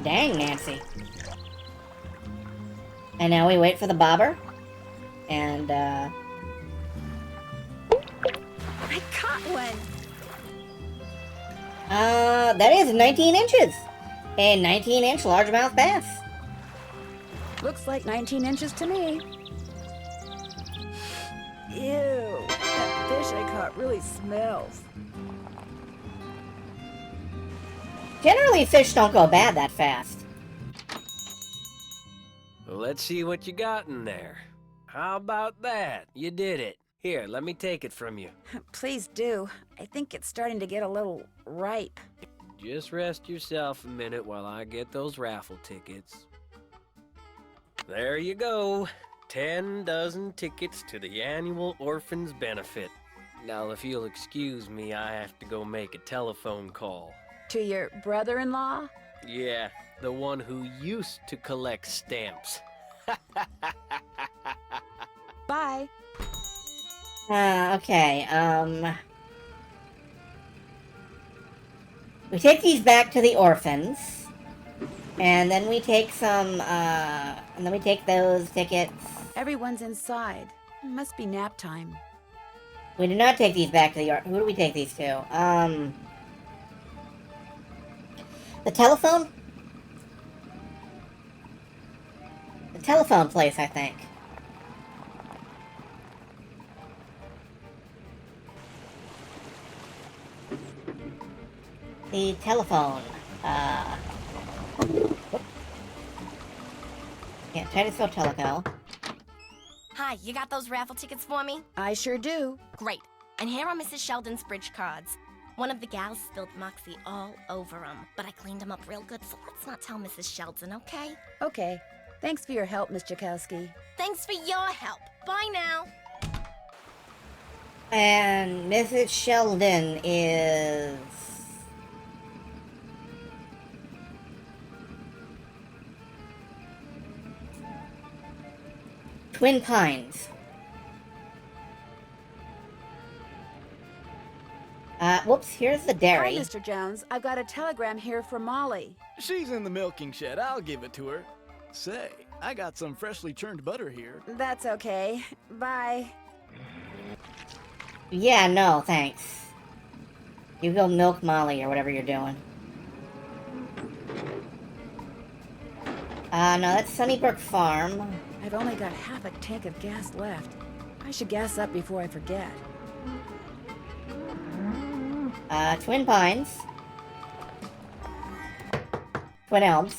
Dang, Nancy. And now we wait for the bobber. And, I caught one! That is 19 inches! A 19-inch largemouth bass. Looks like 19 inches to me. Ew, that fish I caught really smells. Generally, fish don't go bad that fast. Let's see what you got in there. How about that? You did it. Here, let me take it from you. Please do. I think it's starting to get a little ripe. Just rest yourself a minute while I get those raffle tickets. There you go. 10 dozen tickets to the annual Orphans Benefit. Now, if you'll excuse me, I have to go make a telephone call. To your brother-in-law? Yeah, the one who used to collect stamps. Bye. Okay, we take these back to the orphans, and then we take those tickets. Everyone's inside. It must be nap time. We do not take these back to the who do we take these to? The telephone? The telephone place, I think. The telephone. Yeah, try to spell teleco. Hi, you got those raffle tickets for me? I sure do. Great. And here are Mrs. Sheldon's bridge cards. One of the gals spilled Moxie all over them, but I cleaned them up real good, so let's not tell Mrs. Sheldon, okay? Okay. Thanks for your help, Miss Jakowski. Thanks for your help. Bye now. And Mrs. Sheldon is... Twin Pines. Whoops, here's the dairy. Hi, Mr. Jones. I've got a telegram here from Molly. She's in the milking shed. I'll give it to her. Say, I got some freshly churned butter here. That's okay. Bye. Yeah, no, thanks. You go milk Molly or whatever you're doing. No, that's Sunnybrook Farm. I've only got half a tank of gas left. I should gas up before I forget. Twin Pines. Twin Elms.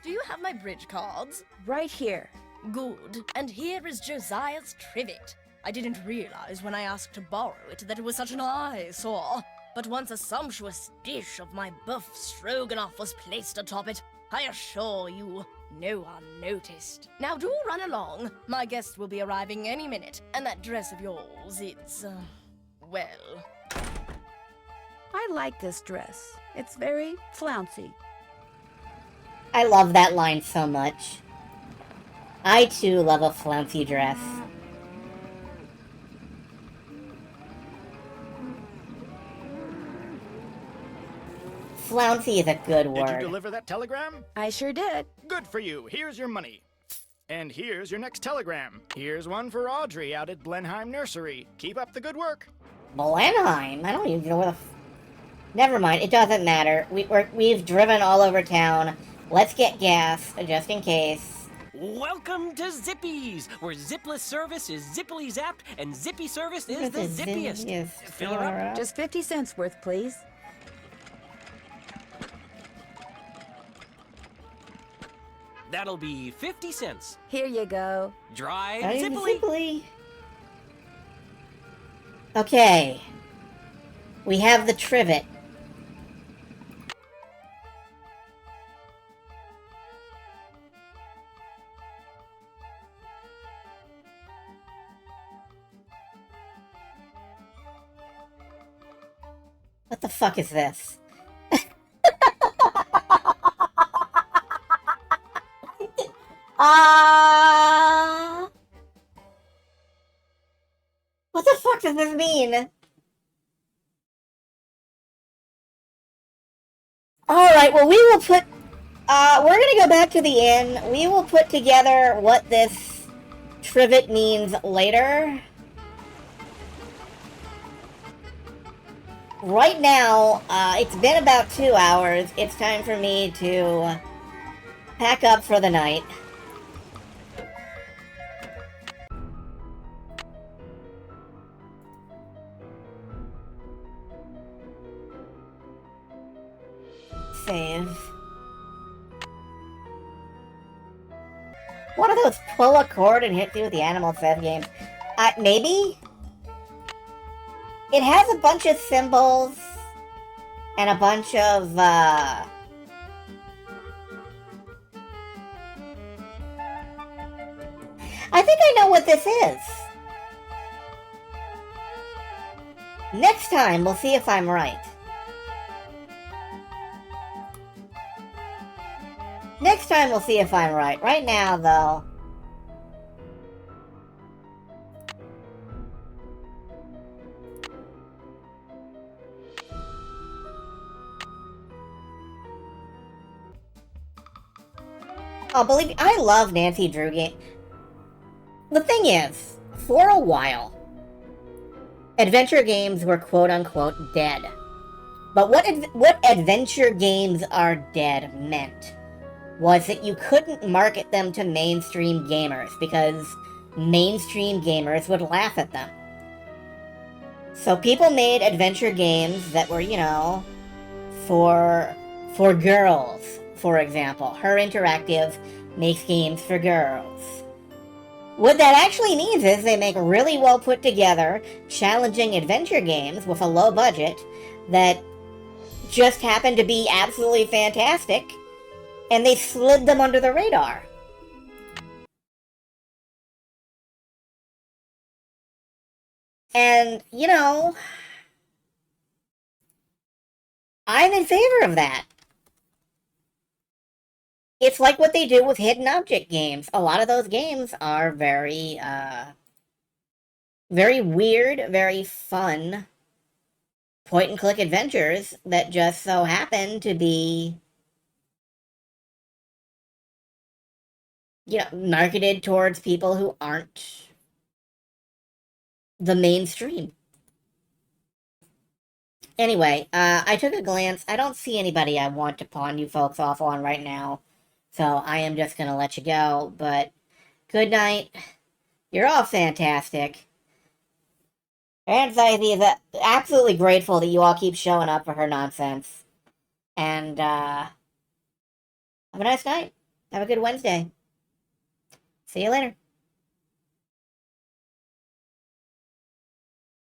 Do you have my bridge cards? Right here. Good. And here is Josiah's trivet. I didn't realize when I asked to borrow it that it was such an eyesore. But once a sumptuous dish of my buff stroganoff was placed atop it, I assure you, no one noticed. Now do run along. My guest will be arriving any minute, and that dress of yours, it's, well... I like this dress. It's very flouncy. I love that line so much. I too love a flouncy dress. Flouncy is a good word. Did you deliver that telegram? I sure did. Good for you. Here's your money. And here's your next telegram. Here's one for Audrey out at Blenheim Nursery. Keep up the good work. Blenheim? I don't even know where the... Never mind, it doesn't matter. We've driven all over town. Let's get gas, just in case. Welcome to Zippy's, where zipless service is zippily zapped and zippy service is the zippiest. Yes, Fill her up. Just 50 cents worth, please. That'll be 50 cents. Here you go. Drive Zippily. zippily. Okay. We have the trivet. What the fuck is this? What the fuck does this mean? Alright, well we will put We're gonna go back to the inn. We will put together what this trivet means later. Right now, it's been about 2 hours. It's time for me to pack up for the night. Save. One of those pull a cord and hit you with the Animal Fed games. Maybe? It has a bunch of symbols and a bunch of, I think I know what this is. Next time, we'll see if I'm right. Next time, we'll see if I'm right. Right now, though... Oh, believe me, I love Nancy Drew game. The thing is, for a while, adventure games were quote-unquote dead. But what adventure games are dead meant was that you couldn't market them to mainstream gamers because mainstream gamers would laugh at them. So people made adventure games that were, you know, for girls, for example. Her Interactive makes games for girls. What that actually means is they make really well put together, challenging adventure games with a low budget that just happen to be absolutely fantastic, and they slid them under the radar. And, you know, I'm in favor of that. It's like what they do with hidden object games. A lot of those games are very, very weird, very fun point-and-click adventures that just so happen to be, you know, marketed towards people who aren't the mainstream. Anyway, I took a glance. I don't see anybody I want to pawn you folks off on right now. So I am just going to let you go. But good night. You're all fantastic. Anxiety is absolutely grateful that you all keep showing up for her nonsense. And have a nice night. Have a good Wednesday. See you later.